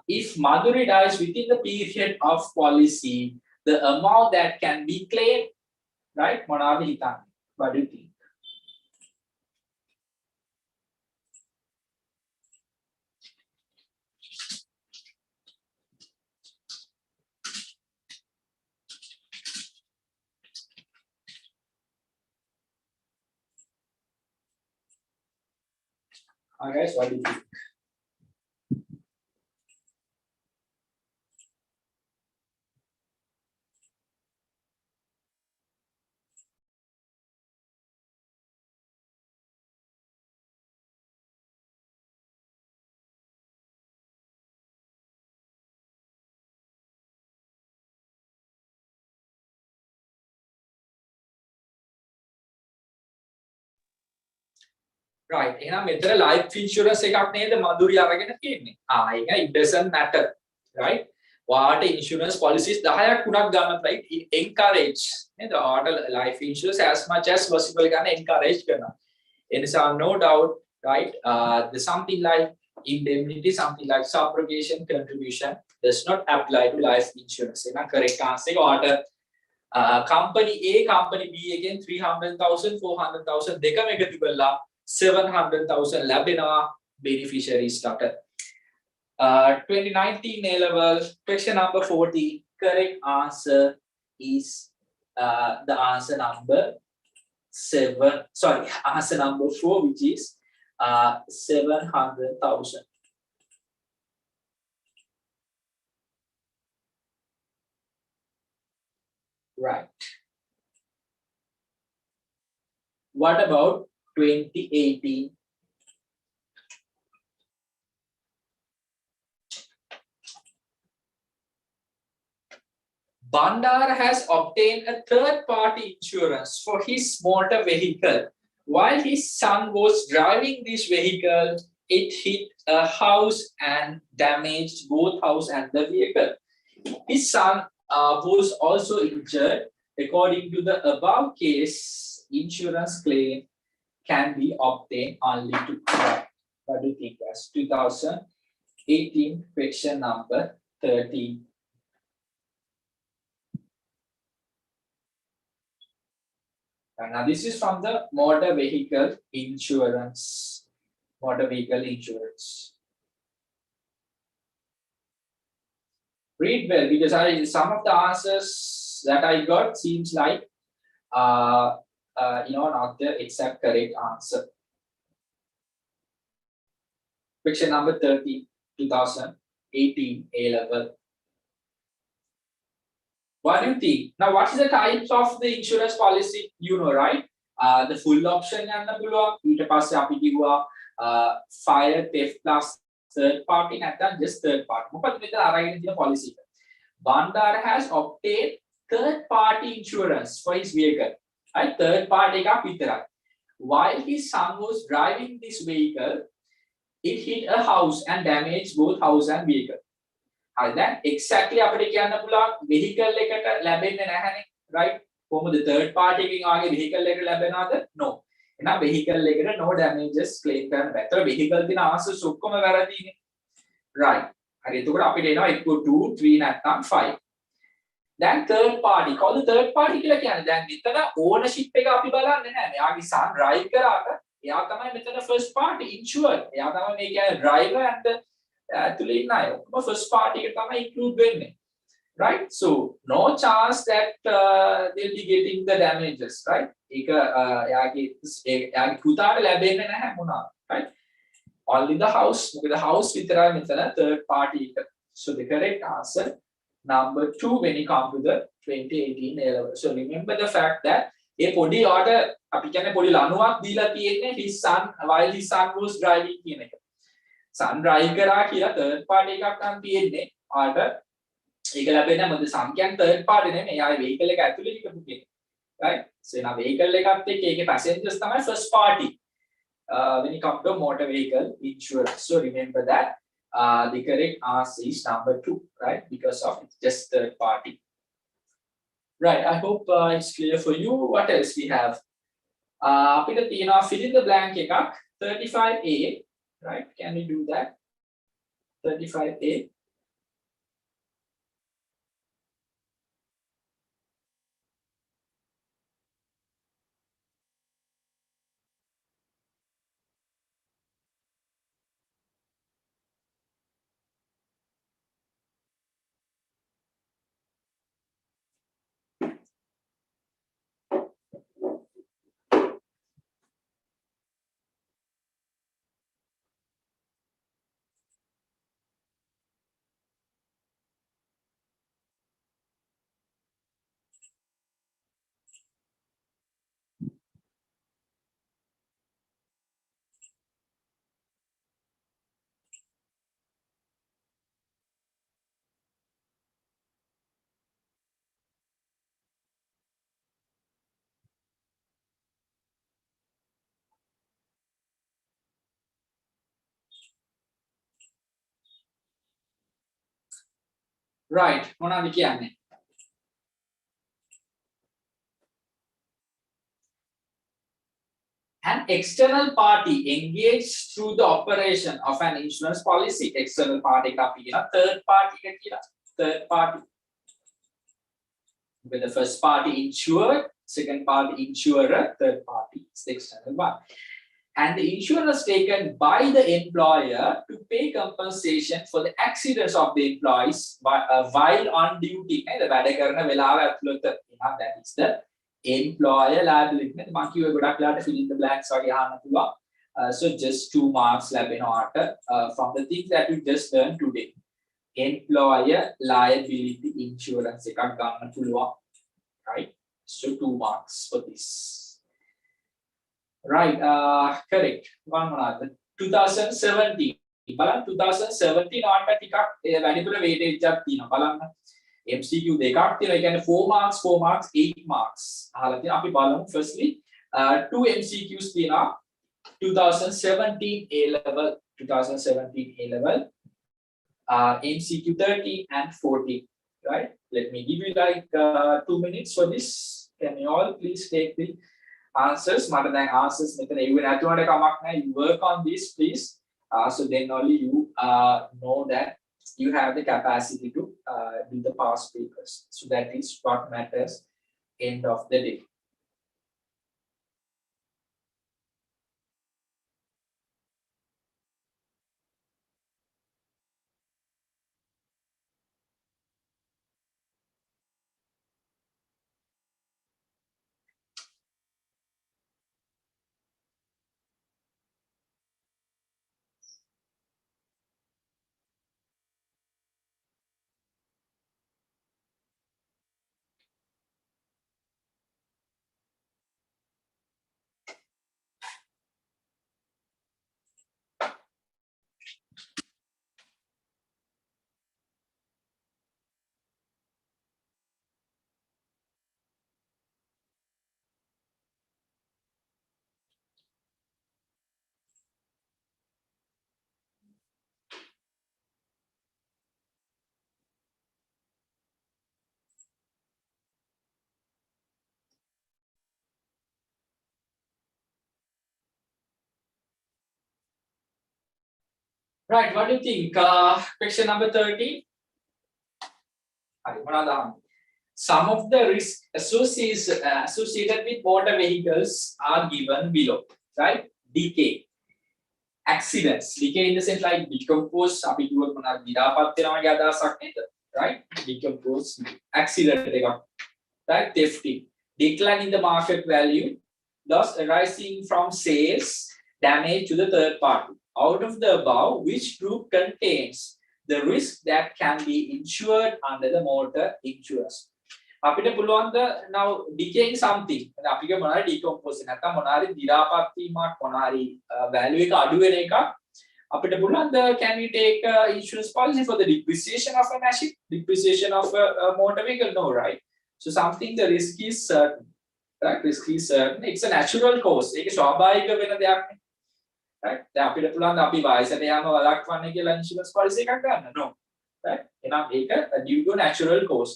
If Madhuri dies within the period of policy, the amount that can be claimed, right? මොනවද හිතන්නේ? What do you think? Guys, what do you think? Right. එහෙනම් මෙතන life insurance එකක් නේද මధుරි අරගෙන තියෙන්නේ. ඒක it doesn't matter. Right? ඔයාට insurance policies 10ක් වුණත් ගන්න right? Encourage නේද? ඔයාට life insurance as much as possible ගන්න encourage කරනවා. ඒ නිසා no doubt, right? There's something like indemnity, something like subrogation contribution does not apply to life insurance. එහෙනම් correct answer එක ඔයාට company A, company B again 300,000, 400,000 දෙකම එකතු කරලා 700,000 ලැබෙනවා beneficiaries ට. 2019 A level question number 40. Correct answer is the answer number 7. Sorry, answer number 4, which is 700,000. Right. What about 2018? Bandara has obtained a third-party insurance for his motor vehicle. While his son was driving this vehicle, it hit a house and damaged both house and the vehicle. His son was also injured. According to the above case, insurance claim can be obtained only to correct. What do you think? That's 2018 question number 13. And now this is from the motor vehicle insurance. Motor vehicle insurance. Read well because some of the answers that I got seems like not the exact correct answer. Question number 30, 2018 A level. What do you think? Now, what is the types of the insurance policy? You know, right? The full option and the below. ඊට පස්සේ අපි කිව්වා fire, theft plus third party නැත්නම් just third party. මොකද මෙතන අරගෙන තියෙන policy එක. Bandara has obtained third party insurance for his vehicle. Right? Third party එකක් විතරයි. While his son was driving this vehicle, it hit a house and damaged both house and vehicle. හරි දැන් exactly අපිට කියන්න පුළුවන් vehicle එකට ලැබෙන්නේ නැහැනේ right කොහොමද third party එකකින් ආගේ vehicle එකට ලැබෙනවද no එහෙනම් vehicle එකට no damages claim කරන්න බෑ. ඒතර vehicle දින answers ඔක්කොම වැරදිනේ right හරි එතකොට අපිට එනවා equal to 2 3 නැත්නම් 5 දැන් third party කවුද third party කියලා කියන්නේ දැන් මෙතන ownership එක අපි බලන්නේ නැහැ. එයාගේ son drive කරාට එයා තමයි මෙතන first party insured. එයා තමයි මේ කියන්නේ driver and ඇතුලේ ඉන්න අය ඔක්කොම first party එක තමයි include වෙන්නේ right so no chance that they'll be getting the damages right ඒක යාගේ පුතාට ලැබෙන්නේ නැහැ මොනවා right only the house මොකද house විතරයි මෙතන third party එක so the correct answer number 2 when you come to the 2018 A level so remember the fact that ඒ පොඩි order අපි කියන්නේ පොඩි ලණුවක් දීලා තියෙන්නේ his son while his son was driving කියන එක sun drive කරා කියලා third party එකක් නම් තියෙන්නේ ආට ඒක ලැබෙන්නේ මොකද sun කියන්නේ third party නෙමෙයි එයාගේ vehicle එක ඇතුලේ හිටපු කෙනෙක් right so එන vehicle එකත් එක්ක ඒකේ passengers තමයි first party when you come to motor vehicle insurance so remember that the correct answer is number 2 right because of it's just third party right I hope it's clear for you what else we have අපිට තියෙනවා fill in the blank එකක් 35A right can we do that 35A right මොනවද කියන්නේ an external party engaged through the operation of an insurance policy external party එක අපි කියන third party එක කියලා third party with the first party insured second party insurer third party is the external one and the insurance taken by the employer to pay compensation for the accidents of the employees while on duty නේද වැඩ කරන වෙලාව ඇතුළත that is the employer liability නේද මම කිව්වේ ගොඩක් වෙලාවට fill in the blanks වගේ අහන්න පුළුවන් so just 2 marks ලැබෙනවාට from the things that you just learned today employer liability insurance එකක් ගන්න පුළුවන් right so 2 marks for this right correct one more 2017 බලන්න 2017 ආට ටිකක් වැඩිපුර weightage එකක් තියෙනවා බලන්න MCQ දෙකක් තියෙනවා ඒ කියන්නේ 4 marks 8 marks අහලා තියෙනවා අපි බලමු firstly 2 MCQs තියෙනවා 2017 A level MCQ 13 and 14 right let me give you like 2 minutes for this can you all please take the answers මට දැන් answers මෙතන එව්වේ නැතුවට කමක් නැහැ you work on this please so then only you know that you have the capacity to do the past papers so that is what matters end of the day right what do you think question number 13 hari මොනවද අහන්නේ some of the risks associated with motor vehicles are given below right decay accidents decay in the sense like decompose අපි කිව්වොත් මොනවද විඩාපත් වෙනවා වගේ අදහසක් නේද right decompose accident එකක් right thefting decline in the market value thus arising from sales damage to the third party out of the above which group contains the risk that can be insured under the motor insurance අපිට පුළුවන් ද now decaying something අපි කිය මොනවාරි decompose නැත්නම් මොනවාරි දිරාපත් වීමක් මොනවාරි value එක අඩු වෙන එකක් අපිට පුළුවන් ද can we take insurance policy for the depreciation of a machine depreciation of a motor vehicle no right so something the risk is certain right risk is certain it's a natural cause ඒක ස්වාභාවික වෙන දෙයක් නේ right දැන් අපිට පුළුවන් ද අපි වයසට යෑම වළක්වන්න කියලා insurance policy එකක් ගන්න no right එහෙනම් ඒක due to natural cause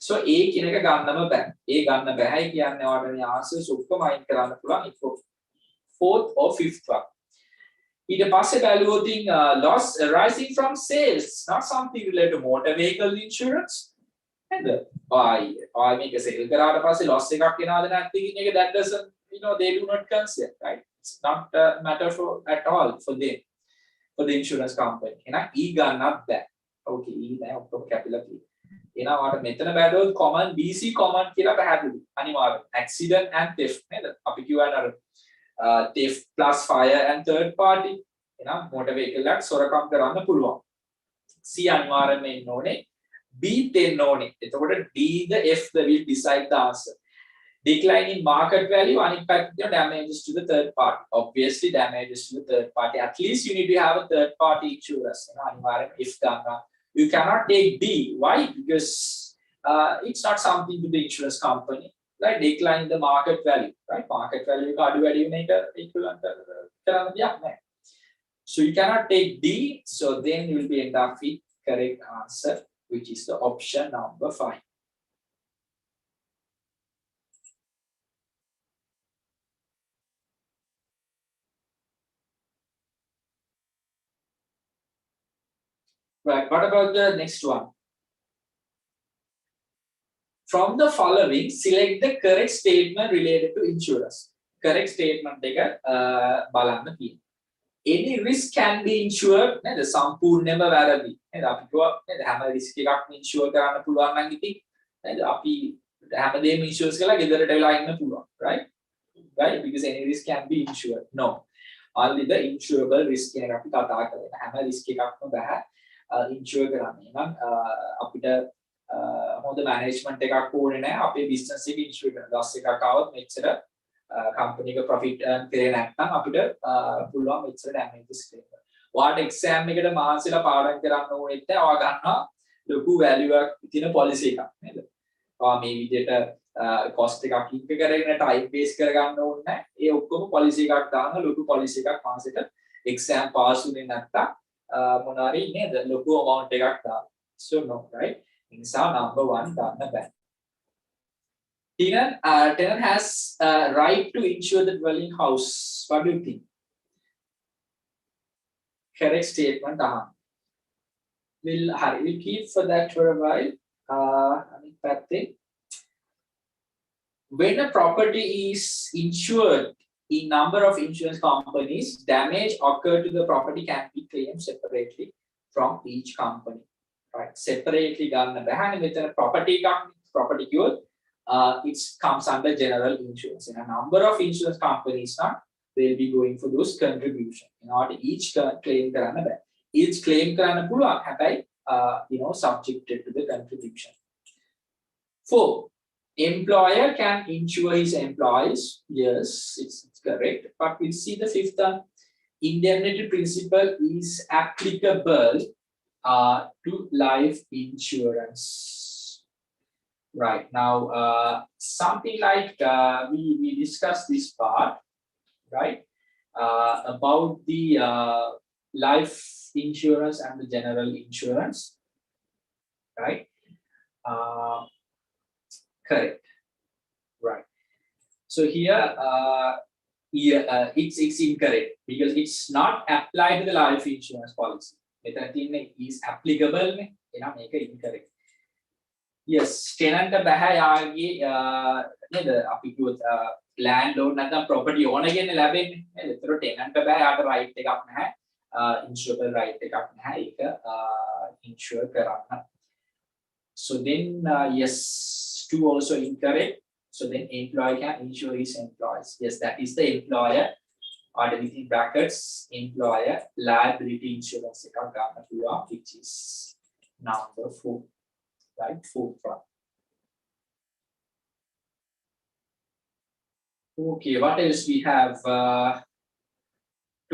so A කියන එක ගන්නම බෑ A ගන්න බෑයි කියන්නේ ඔයාලට මේ answers ඔක්කොම අයින් කරන්න පුළුවන් ඒක fourth or fifth one ඊට පස්සේ බැලුවොතින් loss arising from sales not something related to motor vehicle insurance නේද ආයි මේක sell කරාට පස්සේ loss එකක් එනවද නැත්ද කියන එක that doesn't you know they do not consider right it's not a matter for at all for them for the insurance company එහෙනම් E ගන්නත් බෑ okay E නෑ ඔක්කොම capital key එහෙනම් වාට මෙතන බැලුවොත් common BC common කියලා පැහැදිලි අනිවාර්යෙන් accident and theft නේද අපි කියවන අර theft plus fire and third party එහෙනම් motor vehicle එකක් සොරකම් කරන්න පුළුවන් C අනිවාර්යෙන්ම එන්න ඕනේ B දෙන්න ඕනේ එතකොට D the F the will decide the answer decline in market value අනිත් පැත්තේ damages to the third party obviously damages to the third party at least you need to have a third party insurance එහෙනම් අනිවාර්යෙන්ම if ගන්නවා you cannot take D why because it's not something to the insurance company right decline in the market value right market value එක අඩු වැඩි වෙන එක equivalent කරන්න දෙයක් නැහැ so you cannot take D so then you will be end up with correct answer which is the option number 5. Right, what about the next one? From the following, select the correct statement related to insurance. Correct statement එක බලන්න තියෙනවා. Any risk can be insured නේද? සම්පූර්ණයෙන්ම වැරදි. නේද? අපි කිව්වා නේද? හැම risk එකක්ම insure කරන්න පුළුවන් නම් ඉතින් නේද? අපි හැමදේම insurance කරලා ගෙදරට වෙලා ඉන්න පුළුවන්. Right? Right? Because any risk can be insured. No. Only the insurable risk කියන එක අපි කතා කරන්නේ. හැම risk එකක්ම බෑ insure කරන්න. එහෙනම් අපිට හොඳ management එකක් ඕනේ නැහැ. අපේ business එක insure කරන්න. loss එකක් ආවොත් මෙච්චර company එක profit earn කරේ නැත්නම් අපිට පුළුවන් මෙච්චර damages claim කරන්න. ඔයාලට exam එකට මාසෙලා පාඩම් කරන්න ඕනෙත් නැහැ. ඔයා ගන්නවා ලොකු value එකක් තියෙන policy එකක් නේද? ඔයා මේ විදිහට cost එකක් link කරගෙන time base කරගන්න ඕනේ නැහැ. ඒ ඔක්කොම policy එකක් දාන ලොකු policy එකක් මාසෙට exam pass වුනේ නැත්නම් මොනවාරි නේද? ලොකු amount එකක් දාන. So no, right? නිසා number 1 ගන්න බෑ. Tenant has right to insure the dwelling house. What do you think? Correct statement. We'll keep for that for a while. That thing. When a property is insured in number of insurance companies, damage occurred to the property can be claimed separately from each company. Right? Separately ගන්න බෑ. මෙතන property කිව්වොත් it comes under general insurance. In a number of insurance companies now they'll be going for those contribution. Not each claim කරන්න බෑ. Each claim කරන්න පුළුවන්. හැබැයි subjected to the contribution. 4. Employer can insure his employees. Yes, it's correct. But we'll see the 5th one. Indemnity principle is applicable to life insurance. Right now, something like we discussed this part, right? About the life insurance and the general insurance, right? Correct, right? So here, it's incorrect because it's not applied to the life insurance policy. Is applicable, incorrect. Yes, tenant බෑ යාගේ නේද අපි කිව්වොත් landlord නැත්නම් property owner ගෙන් ලැබෙන්නේ නේද? ඒතර tenant බෑ යාට right එකක් නැහැ. Insurable right එකක් නැහැ. ඒක insure කරන්න. So then yes, 2 also incorrect. So then employer can insure his employees. Yes, that is the employer or within brackets employer liability insurance එකක් ගන්න පුළුවන්, which is number 4. Right, 4 front. Okay, what else we have?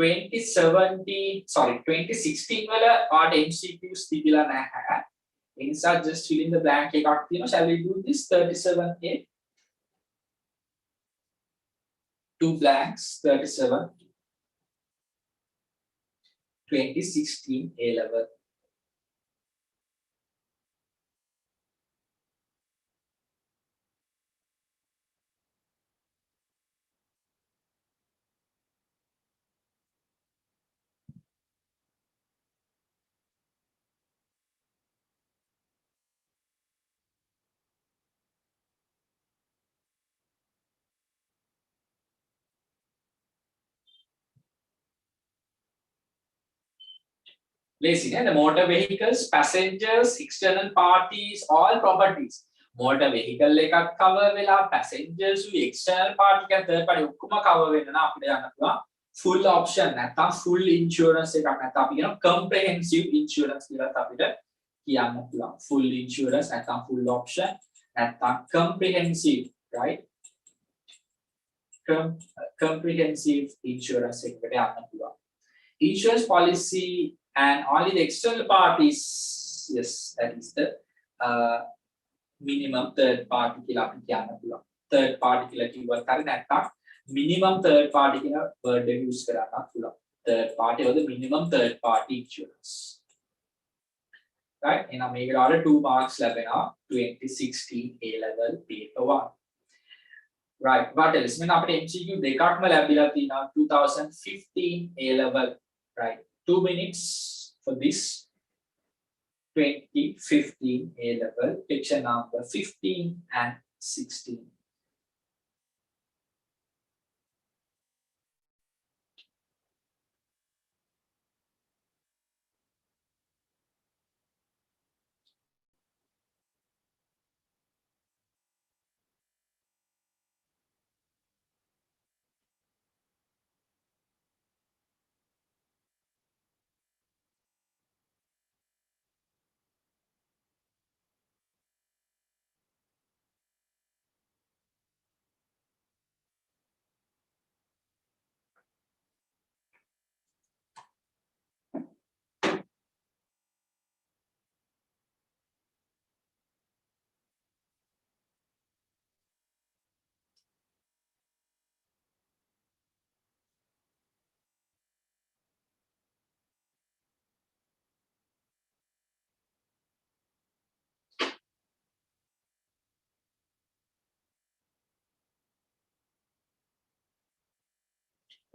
2016 වල part MCQs තිබිලා නැහැ. ඒ නිසා just fill in the blank එකක් තියෙනවා. Shall we do this 37A? 2 blanks, 37. 2016 A level. Lazy, the motor vehicles, passengers, external parties, all properties. Motor vehicle එකක් cover වෙලා passengers external party එක third party ඔක්කොම cover වෙන්න නම් අපිට යන්න පුළුවන් full option නැත්නම් full insurance එකක් නැත්නම් අපි කියනවා comprehensive insurance කියලාත් අපිට කියන්න පුළුවන් full insurance නැත්නම් full option නැත්නම් comprehensive, right? Comprehensive insurance එකකට යන්න පුළුවන්. Insurance policy and only the external parties, yes, that is the minimum third party කියලා අපි කියන්න පුළුවන්. Third party කියලා කිව්වත් හරි නැත්නම් minimum third party කියලා word එක use කරන්න පුළුවන්. Third party or the minimum third party insurance. right? එහෙනම් මේකට ආර 2 marks ලැබෙනවා 2016 A level paper 1. Right, what else? මෙන්න අපිට MCQ දෙකක්ම ලැබිලා තිනවා 2015 A level, right? 2 minutes for this 2015 A level, picture number 15 and 16.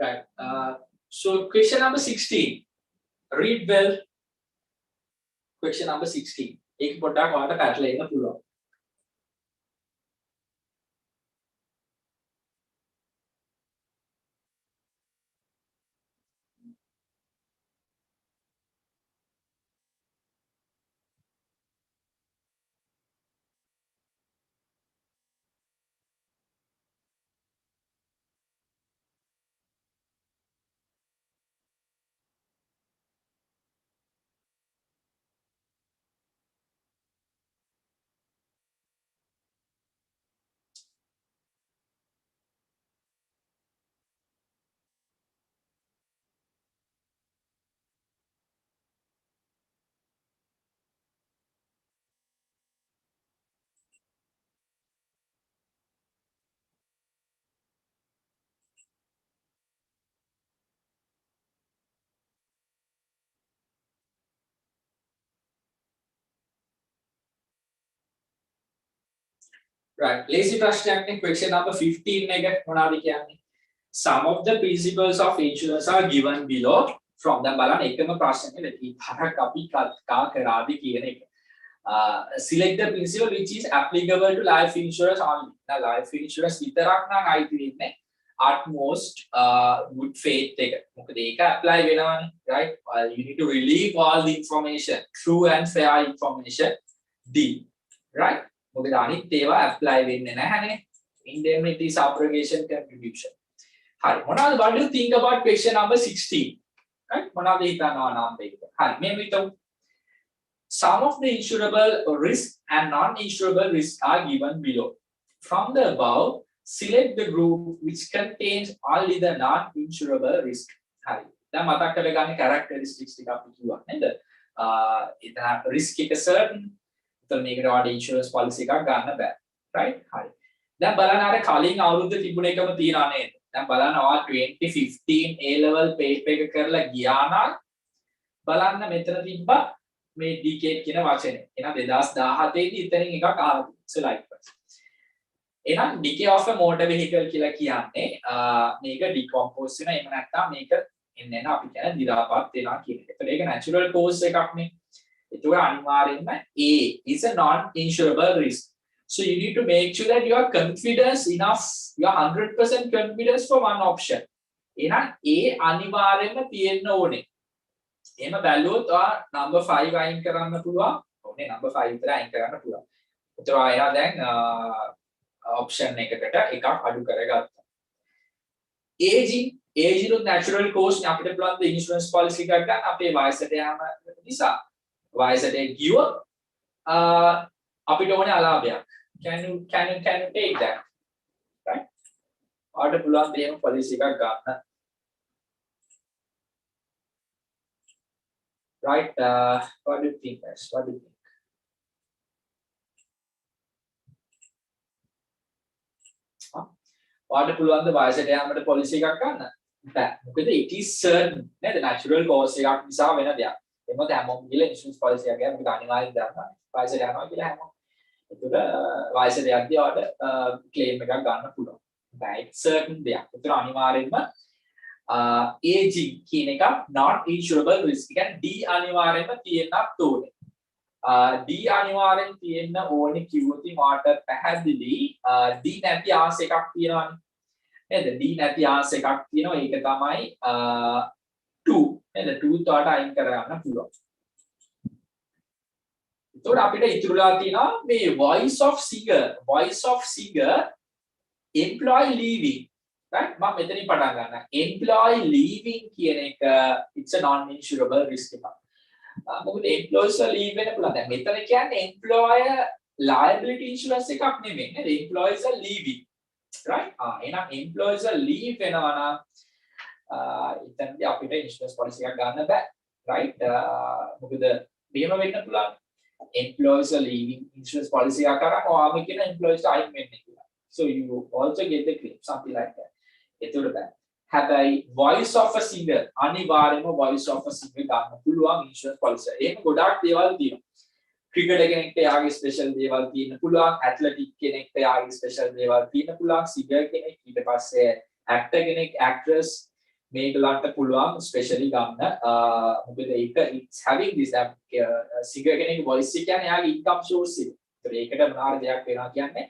Right. So question number 16. Read well. Question number 16. एक පොඩ්ඩක් ඔයාලට පැටලෙන්න පුළුවන්. Right. Lazy ප්‍රශ්නයක් නේ question number 15 එක මොනවද කියන්නේ? Some of the principles of insurance are given below. From the බලන්න එකම ප්‍රශ්නේ දෙකක් හරක් අපි කා කරාද කියන එක. Select the principle which is applicable to life insurance only. Now life insurance විතරක් නම් අයිති වෙන්නේ utmost good faith එක. මොකද ඒක apply වෙනවනේ, right? You need to relieve all the information, true and fair information D, right? මොකද අනිත් ඒවා apply වෙන්නේ නැහැනේ. Indemnity subrogation contribution. හරි. මොනවද what do you think about question number 16? Right? මොනවද හිතනවා නම් මේක? හරි. මේ විතර some of the insurable risks and non-insurable risks are given below. From the above, select the group which contains only the non-insurable risk. හරි. දැන් මතක් කරගන්න characteristics ටික අපි කිව්වා නේද? එතන risk එක certain. එතන මේකට වඩා insurance policy එකක් ගන්න බෑ. right? හරි. දැන් බලන්න අර කලින් අවුරුද්ද තිබුණ එකම තියනවා නේද? දැන් බලන්න ඔයා 2015 A level paper එක කරලා ගියා නම් බලන්න මෙතන තිබ්බා මේ decade කියන වචනේ. එහෙනම් 2017 දී ඉතින් එකක් ආවා. so like එහෙනම් decay of a motor vehicle කියලා කියන්නේ මේක decompose වෙන එහෙම නැත්නම් මේක එන්නේ අපි කියන දි รา පත් වෙනවා කියන එක. ඒතකොට ඒක natural cause එකක් නේ. ඒතකොට අනිවාර්යෙන්ම A is a non-insurable risk. So you need to make sure that you are confidence enough, you are 100% confidence for one option. එහෙනම් A අනිවාර්යෙන්ම තියෙන්න ඕනේ. එහෙම බැලුවොත් number 5 අයින් කරන්න පුළුවන්. ඕනේ number 5 විතර අයින් කරන්න පුළුවන්. ඒතර ආයෙත් දැන් option එකකට එකක් අඩු කරගත්තා. aging natural cause අපිට පුළුවන් ද insurance policy එකක් ගන්න අපේ වයසට යෑම නිසා. වයසට ගියොත් අපිට ඕනේ අලාභයක්. Can you take that? Right? ඔයාලට පුළුවන් දෙයම policy එකක් ගන්න. Right? What do you think, guys? What do you think? ඔයාලට පුළුවන් ද වයසට යෑමට policy එකක් ගන්න? බෑ. මොකද it is certain නේද? natural cause එකක් නිසා වෙන දෙයක්. එමත් හැමෝම ගිහලා ඉන්ෂුරන්ස් පොලිසි එකක් ගන්න මොකද අනිවාර්යෙන් දාන්න වයසට යනවා කියලා හැමෝම. ඒතර වයසට යද්දී ඔයාලට ක්ලේම් එකක් ගන්න පුළුවන්. right certain දෙයක්. ඒතර අනිවාර්යෙන්ම aging කියන එක not insurable risk. කියන්නේ D අනිවාර්යෙන්ම තියෙන්නත් ඕනේ. D අනිවාර්යෙන් තියෙන්න ඕනේ කිව්වොත් ඔයාලට පැහැදිලි D නැති ආස් එකක් තියෙනවානේ. නේද? D නැති ආස් එකක් තියෙනවා. ඒක තමයි 2. නේද? 2 තවට අයින් කරගන්න පුළුවන්. එතකොට අපිට ඉතුරුලා තියෙනවා මේ voice of singer employee leaving. right මම මෙතනින් පටන් ගන්නවා. employee leaving කියන එක it's a non insurable risk එකක්. මොකද employees leave වෙන්න පුළුවන්. දැන් මෙතන කියන්නේ employer liability insurance එකක් නෙමෙයි. නේද? employees are leaving. right එහෙනම් employees leave වෙනවා නම් එතනදී අපිට insurance policy එකක් ගන්න බෑ. right මොකද මෙහෙම වෙන්න පුළුවන්. employees are leaving insurance policy එකක් අරන් ඔයාම කියන employees අයින් වෙන්නේ කියලා. so you also get the claim something like that. එතකොට බෑ. හැබැයි voice of a singer අනිවාර්යයෙන්ම voice of a singer ගන්න පුළුවන් insurance policy. එහෙම ගොඩාක් දේවල් තියෙනවා. ක්‍රිකටර් කෙනෙක්ට යාගේ ස්පෙෂල් දේවල් තියෙන්න පුළුවන්. ඇත්ලටික් කෙනෙක්ට යාගේ ස්පෙෂල් දේවල් තියෙන්න පුළුවන්. සිංගර් කෙනෙක් ඊට පස්සේ ඇක්ටර් කෙනෙක් ඇක්ට්‍රස් මේගලන්ට පුළුවන් ස්පෙෂලි ගන්න. මොකද ඒක it's having this සිංගර් කෙනෙක්ගේ voice එක කියන්නේ යාගේ income source එක. ඒකට මොනවා දෙයක් වෙනවා කියන්නේ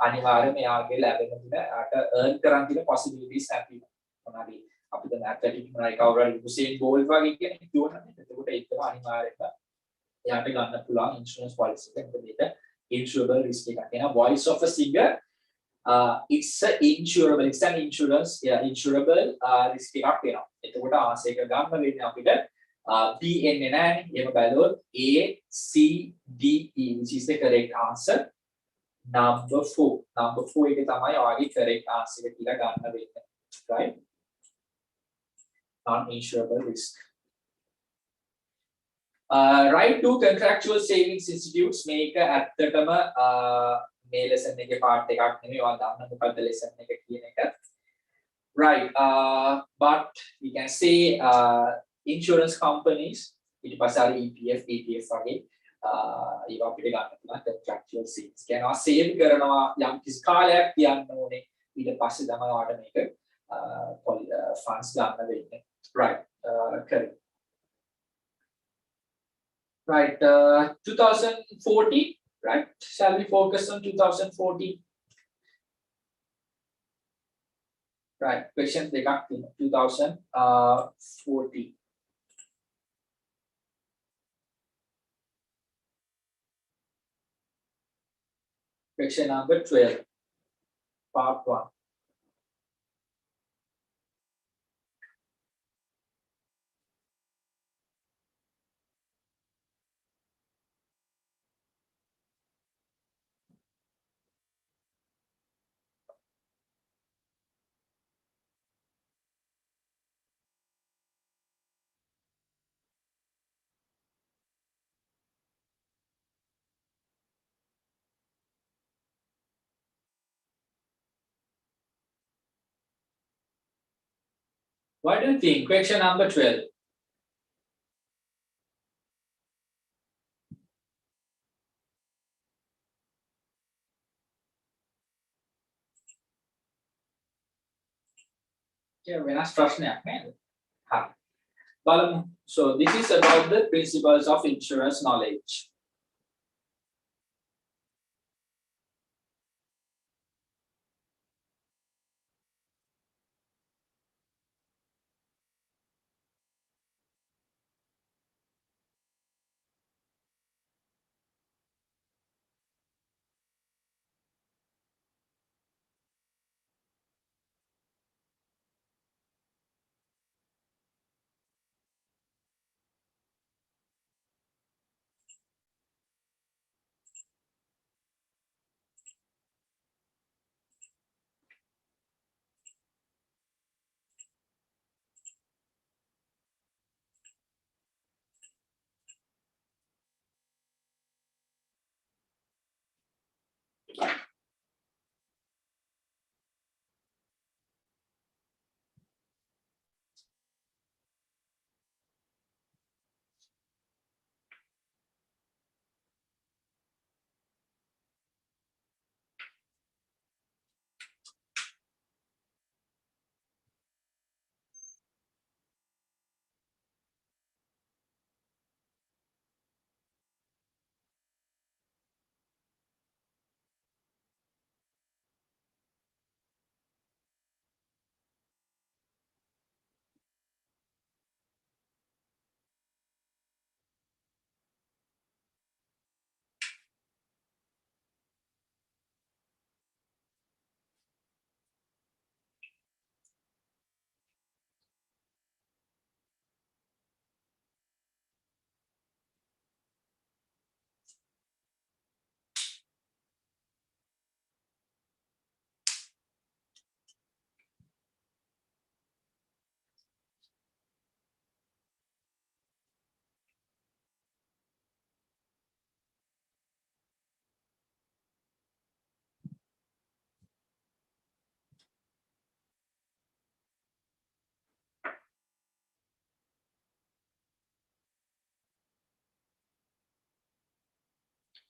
අනිවාර්යයෙන්ම යාගේ ලැබෙන දින යාට earn කරන් තියෙන possibilities නැති මොනවාද අපිට ඇත්ලටික් මොනවායි කවුරුහරි උසේන් බෝල්ට් වගේ කෙනෙක් දුවනනේ. එතකොට ඒකම අනිවාර්යයෙන්ම යාට ගන්න පුළුවන් insurance policy එකක්. මොකද ඒක insurable risk එකක්. එහෙනම් voice of a singer it's a insurable it's an insurance insurable risk එකක් වෙනවා. එතකොට ආසයක ගන්න වෙන්නේ අපිට B එන්නේ නැහැ. එහෙම බැලුවොත් A C D E which is the correct answer. number 4 එක තමයි ඔයාගේ correct answer එක කියලා ගන්න වෙන්නේ. right non insurable risk. right to contractual savings institutes මේක ඇත්තටම මේ lesson එකේ part එකක් නෙමෙයි. ඔයා දන්න මොකක්ද lesson එක කියන එක. right but we can say insurance companies ඊට පස්සේ අර EPF වගේ ඒවා අපිට ගන්න පුළුවන් contractual savings. කියනවා save කරනවා යම් කිසි කාලයක් තියන්න ඕනේ. ඊට පස්සේ තමයි ඔයාලට මේක funds ගන්න වෙන්නේ. right correct. right 2014. right shall we focus on 2014? right question දෙකක් තියෙනවා 2014. question number 12 part 1. What do you think? Question number 12. වෙනස් ප්‍රශ්නයක් නේද? හරි. බලමු. So this is about the principles of insurance knowledge.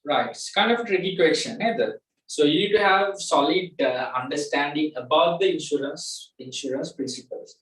Right, it's kind of a tricky question, either. So you need to have solid understanding about the insurance principles.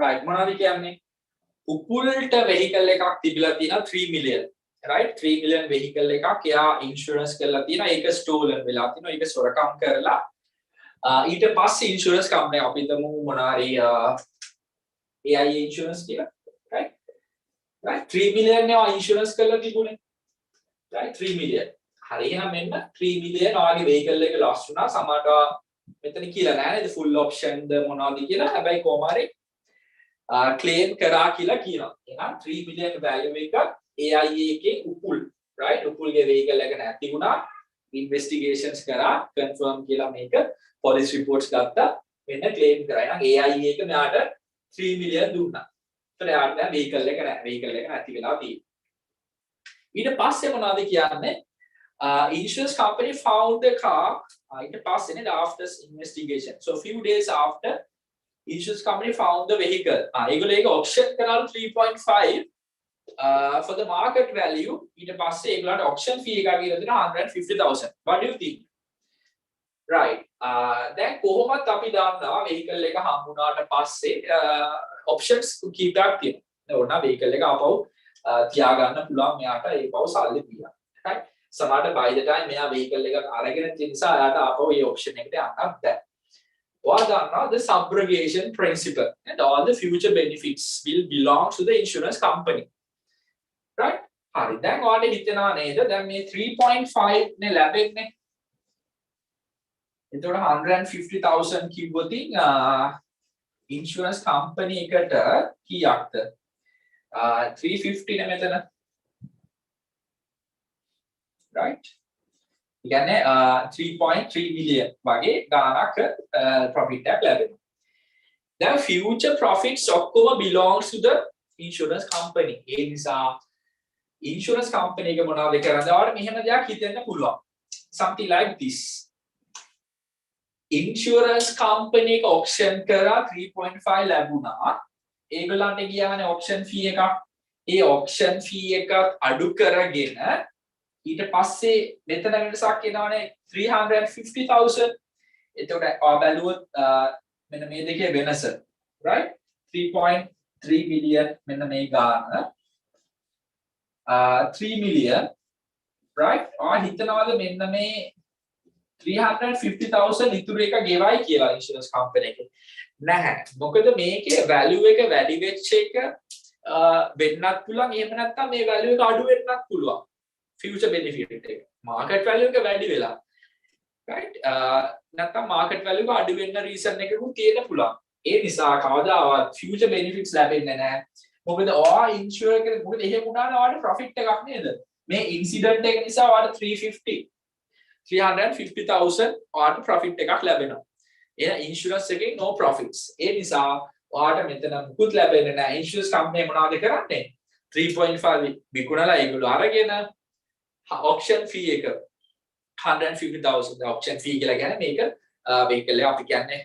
Right, මොනවද කියන්නේ? උපුල්ට vehicle එකක් තිබිලා තියෙනවා 3 million. Right, 3 million vehicle එකක් එයා insurance කරලා තියෙනවා. ඒක stolen වෙලා තියෙනවා. ඒක සොරකම් කරලා ඊට පස්සේ insurance company අපි හිතමු මොනාරි AIA insurance කියලා. Right? Right, 3 million ඒවා insurance කරලා තිබුණේ. Right, 3 million. හරි එහෙනම් මෙන්න 3 million ඔයාගේ vehicle එක loss වුණා. සමහරට මෙතන කියලා නැහැ නේද full option ද මොනවද කියලා. හැබැයි කොහොම හරි claim කරා කියලා කියනවා. එහෙනම් 3 million value එක AIA එකේ උපුල්, right? උපුල්ගේ vehicle එක නැති වුණා. Investigations කරා confirm කියලා මේක police reports ගත්තා. මෙන්න claim කරා. එහෙනම් AIA එක මෙයාට 3 million දුන්නා. ඒතර යාට දැන් vehicle එක නැහැ. vehicle එක නැති වෙලා තියෙනවා. ඊට පස්සේ මොනවද කියන්නේ? Insurance company found the car ඊට පස්සේ නේද after investigation. So few days after insurance company found the vehicle. ඒගොල්ලෝ ඒක auction කරලා 3.5 for the market value. ඊට පස්සේ ඒගොල්ලන්ට auction fee එකක් කියලා දෙනවා 150,000. What do you think? Right. දැන් කොහොමත් අපි දන්නවා vehicle එක හම්බුනාට පස්සේ options කීපයක් තියෙනවා. ඕන vehicle එක ආපහු තියාගන්න පුළුවන් මෙයාට ඒ පව සල්ලි දීලා. right? සමහරට by the time මෙයා vehicle එකක් අරගෙන තියෙන නිසා එයාට ආපහු ඒ option එකට යන්නත් බැහැ. What are the subrogation principle and all the future benefits will belong to the insurance company. Right? හරි. දැන් ඔයාලට හිතෙනවා නේද? දැන් මේ 3.5 නේ ලැබෙන්නේ. එතකොට 150,000 කිව්වොත් insurance company එකට කීයක්ද? 350 නේ මෙතන. Right? කියන්නේ 3.3 million වගේ ගාණක් profit එකක් ලැබෙනවා. දැන් future profits ඔක්කොම belongs to the insurance company. ඒ නිසා insurance company එක මොනවද කරන්නේ? ඔයාලට මෙහෙම දෙයක් හිතෙන්න පුළුවන්. Something like this. Insurance company එක auction කරා 3.5 ලැබුණා. ඒගොල්ලන්ට ගියානේ auction fee එකක්. ඒ auction fee එක අඩු කරගෙන ඊට පස්සේ මෙතන වෙනසක් එනවනේ 350,000. එතකොට ඔයා බැලුවොත් මෙන්න මේ දෙකේ වෙනස, right? 3.3 million මෙන්න මේ ගාන 3 million, right? ඔයා හිතනවාද මෙන්න මේ 350,000 ඉතුරු එක ගෙවයි කියලා insurance company එකේ? නැහැ. මොකද මේකේ value එක වැඩි වෙච්ච එක වෙන්නත් පුළුවන්. එහෙම නැත්නම් මේ value එක අඩු වෙන්නත් පුළුවන්. future benefit එක market value එක වැඩි වෙලා, right? නැත්නම් market value එක අඩු වෙන්න reason එකකුත් තියෙන්න පුළුවන්. ඒ නිසා කවදාවත් future benefits ලැබෙන්නේ නැහැ. මොකද ඔයා insure එක මොකද එහෙම වුණාම ඔයාලට profit එකක් නේද? මේ incident එක නිසා ඔයාලට 350,000 ඔයාලට profit එකක් ලැබෙනවා. එහෙනම් insurance එකේ no profits. ඒ නිසා ඔයාලට මෙතන මුකුත් ලැබෙන්නේ නැහැ. insurance company මොනවද කරන්නේ? 3.5 විකුණලා ඒගොල්ලෝ අරගෙන auction fee එක 150,000 auction fee කියලා කියන්නේ මේක vehicle එක අපි කියන්නේ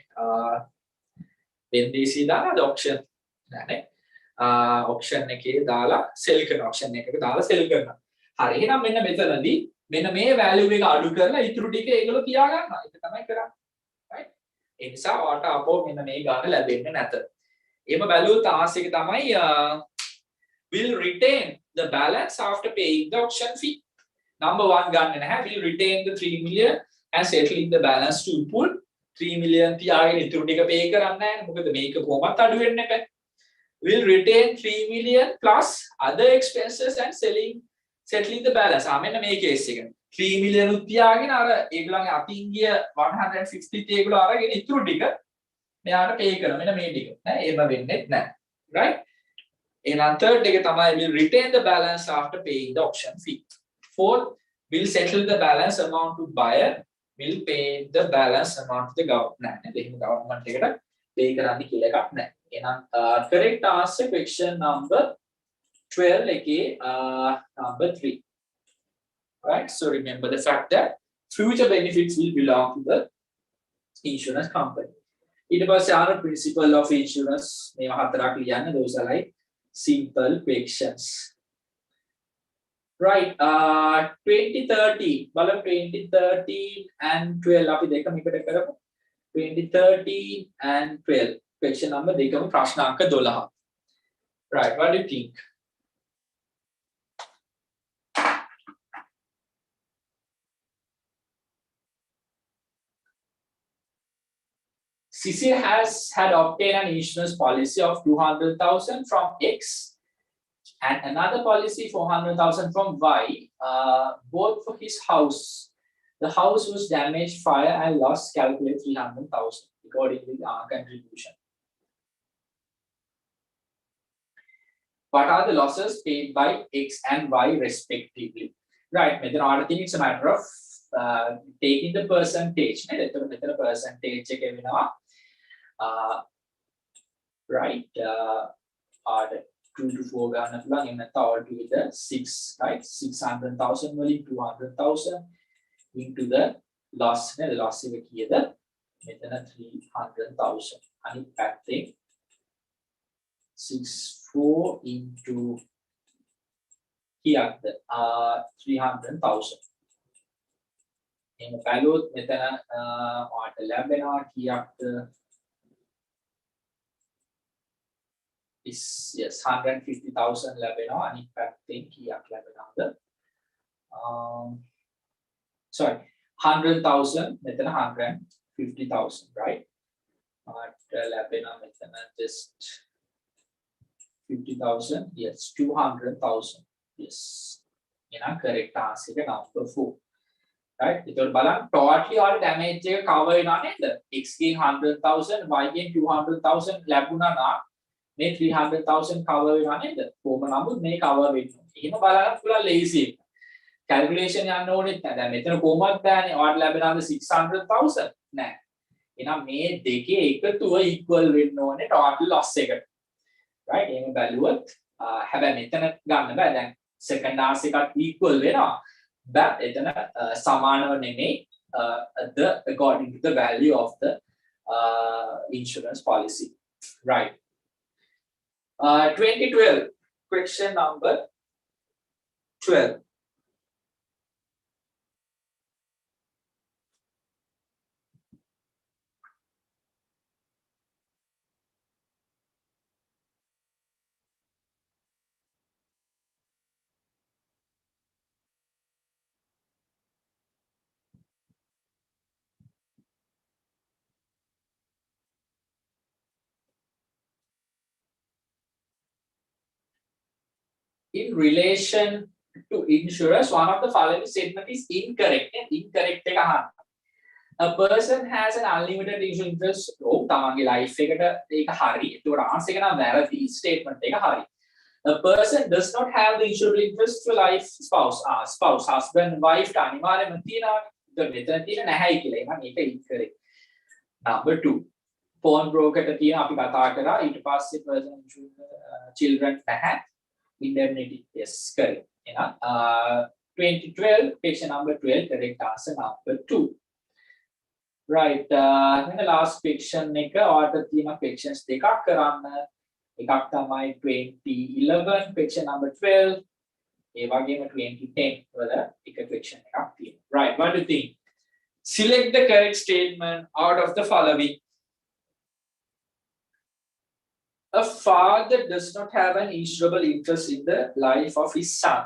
වෙන්දේසි දාලා auction නෑනේ auction එකේ දාලා sell කරන auction එකක දාලා sell කරනවා. හරි. එහෙනම් මෙන්න මෙතනදී මෙන්න මේ value එක අඩු කරලා ඉතුරු ටික ඒගොල්ලෝ තියා ගන්නවා. ඒක තමයි කරන්නේ. right? ඒ නිසා ඔයාට අපෝ මෙන්න මේ ගාන ලැබෙන්නේ නැත. එහෙම බැලුවොත් ආස් එක තමයි will retain the balance after paying the auction fee. Number 1 ගන්න නැහැ. will retain the 3 million and settling the balance to pool 3 million තියාගෙන ඉතුරු ටික pay කරන්නේ නැහැ. මොකද මේක කොහොමත් අඩු වෙන්න එපා. will retain 3 million plus other expenses and settling the balance. මෙන්න මේ case එක. 3 million උත් තියාගෙන අර ඒගොල්ලන්ගේ අතින් ගිය 150 ඒගොල්ලෝ අරගෙන ඉතුරු ටික මෙයාට pay කරන මෙන්න මේ ටික නෑ එහෙම වෙන්නේ නැහැ right එහෙනම් third එක තමයි will retain the balance after paying the auction fee fourth will settle the balance amount to buyer will pay the balance amount to the government නේද එහෙම government එකට pay කරන්න කියලා එකක් නැහැ එහෙනම් correct answer question number 12 එකේ number 3 right so remember the fact that future benefits will belong to the insurance company ඊට පස්සේ ආන principle of insurance මේවා හතරක් ලියන්න those are like simple questions right 2013 බලමු 2013 and 12 අපි දෙකම එකට කරමු 2013 and 12 question number දෙකම ප්‍රශ්න අංක 12 right what do you think Cecil has had obtained an insurance policy of 200,000 from X and another policy 400,000 from Y, both for his house. The house was damaged, fire and loss calculated 300,000 according to our contribution. What are the losses paid by X and Y respectively? Right, it's a matter of taking the percentage. Percentage right 2 to 4 ගන්න පුළුවන් එහෙම නැත්නම් all together 6 right 600,000 වලින් 200,000 into the loss නේද loss එක කීයද මෙතන 300,000 අනිත් පැත්තේ 64 into කීයක්ද 300,000 එහෙම බැලුවොත් මෙතන ඔයාලට ලැබෙනවා කීයක්ද is yes 150,000 ලැබෙනවා අනිත් පැත්තෙන් කීයක් ලැබෙනවද sorry 100,000 මෙතන 150,000 right ලැබෙනවා මෙතන just 50,000 yes 200,000 yes එහෙනම් correct answer එක number 4 right ඒතකොට බලන්න totally all damage එක cover වෙනවා නේද x ගෙන් 100,000 y ගෙන් 200,000 ලැබුණා නම් මේ 300,000 cover වෙනවා නේද කොහොම නමුත් මේ cover වෙන්නේ එහෙම බලන්න පුළුවන් lazy එක calculation යන්න ඕනෙත් නැහැ දැන් මෙතන කොහොමද බෑනේ ඔයාලට ලැබෙනවද 600,000 නෑ එහෙනම් මේ දෙකේ එකතුව equal වෙන්න ඕනේ total loss එකට right එහෙම බැලුවොත් හැබැයි මෙතන ගන්න බෑ දැන් second answer එකත් equal වෙනවා but එතන සමානව නෙමෙයි the according to the value of the insurance policy right 2012 question number 12 in relation to insurance one of the following statement is incorrect incorrect එක අහන්න a person has an unlimited insurance interest ඔව් තමන්ගේ life එකට ඒක හරි ඒකට answer එක නම් වැරදි statement එක හරි a person does not have the insurable interest to life spouse husband wife අනිවාර්යයෙන්ම තියෙනවා මෙතන තියෙන නැහැයි කියලා එහෙනම් මේක incorrect number 2 pawn broker එකට තියෙන අපි කතා කරා ඊට පස්සේ person children නැහැ indemnity yes correct එහෙනම් 2012 question number 12 correct answer number 2 right then the last question එක ඔයාලට තියෙන questions දෙකක් කරන්න එකක් තමයි 2011 question number 12 ඒ වගේම 2010 වල එක question එකක් තියෙනවා right what do you think select the correct statement out of the following a father does not have an insurable interest in the life of his son.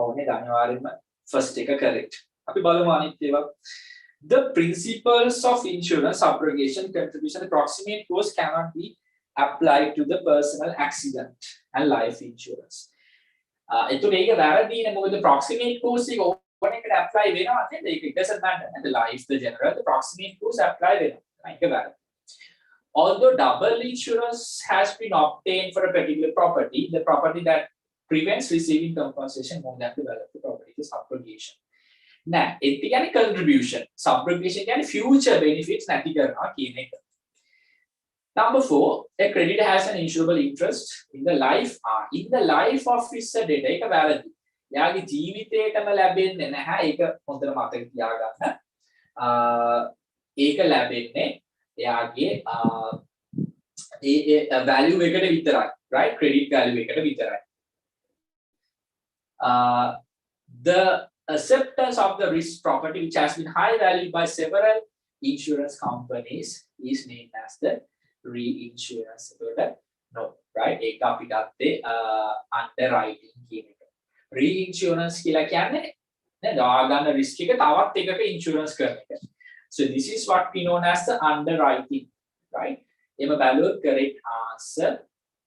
ඕනේ අනිවාර්යයෙන්ම first එක correct. අපි බලමු අනිත් ඒවා. The principles of insurance subrogation contribution approximate cost cannot be applied to the personal accident and life insurance. එතකොට ඒක වැරදිනේ මොකද approximate cost එක එකට apply වෙනවා නේද? ඒක it doesn't matter. The life, the general, the proximate rules apply වෙනවා. ඒක වැරදි. Although double insurance has been obtained for a particular property, the property that prevents receiving compensation more than the value of the property is subrogation. Now, it කියන්නේ contribution. Subrogation කියන්නේ future benefits නැති කරනවා කියන එක. Number 4, a creditor has an insurable interest in the life of his debtor. ඒක වැරදි. එයාගේ ජීවිතේටම ලැබෙන්නේ නැහැ. ඒක හොඳට මතක තියාගන්න. ඒක ලැබෙන්නේ එයාගේ value එකට විතරයි. Right? Credit value එකට විතරයි. The acceptance of the risk property which has been high valued by several insurance companies is named as the reinsurance. No, right? ඒක අපි ගත්තේ underwriting කියන එක. Reinsurance කියලා කියන්නේ නේද? ආගන්න risk එක තවත් එකක insurance කරන එක. So this is what we known as the underwriting, right? එම බැලුවොත් correct answer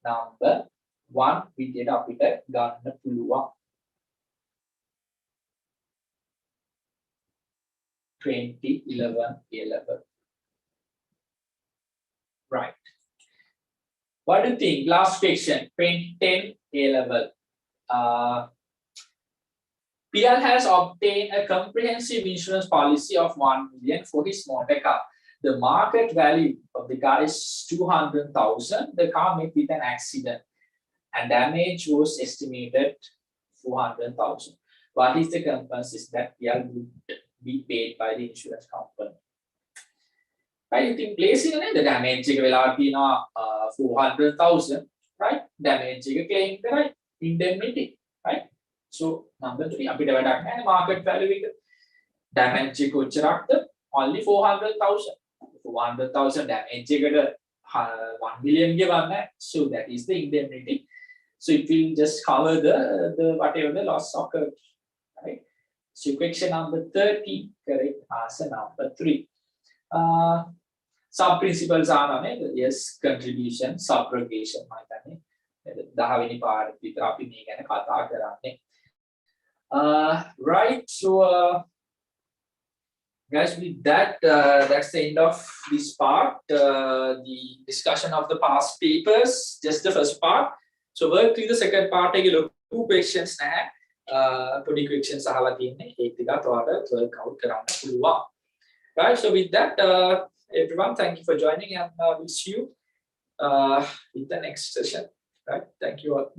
number 1 විදියට අපිට ගන්න පුළුවන්. 2011 A-level. Right. What do you think? Last question, 2010 A-level. PL has obtained a comprehensive insurance policy of 1 million for his motor car. The market value of the car is 200,000. The car met with an accident and damage was estimated 400,000. What is the compensation that PL would be paid by the insurance company? Right, you think placing the damage වෙලා තියෙනවා 400,000, right? Damage එක claim කරයි indemnity, right? So number 3 අපිට වැඩක් නැහැ market value එක. Damage එක කොච්චරක්ද? Only 400,000. 400,000 damage එකට 1 million ගෙවන්න. So that is the indemnity. So it will just cover the whatever the loss occurred, right? So question number 30, correct answer number 3. Some principles are yes, contribution, subrogation. දහවෙනි පාඩම විතර අපි මේ ගැන කතා කරන්නේ. Right, so guys, with that, that's the end of this part, the discussion of the past papers, just the first part. So work through the second part. Take a look, 2 questions නැහැ. Put questions අහලා තියෙන්නේ. ඒක ටිකක් ඔයාලට work out කරන්න පුළුවන්. Right, so with that, everyone, thank you for joining and we'll see you in the next session. Right, thank you all.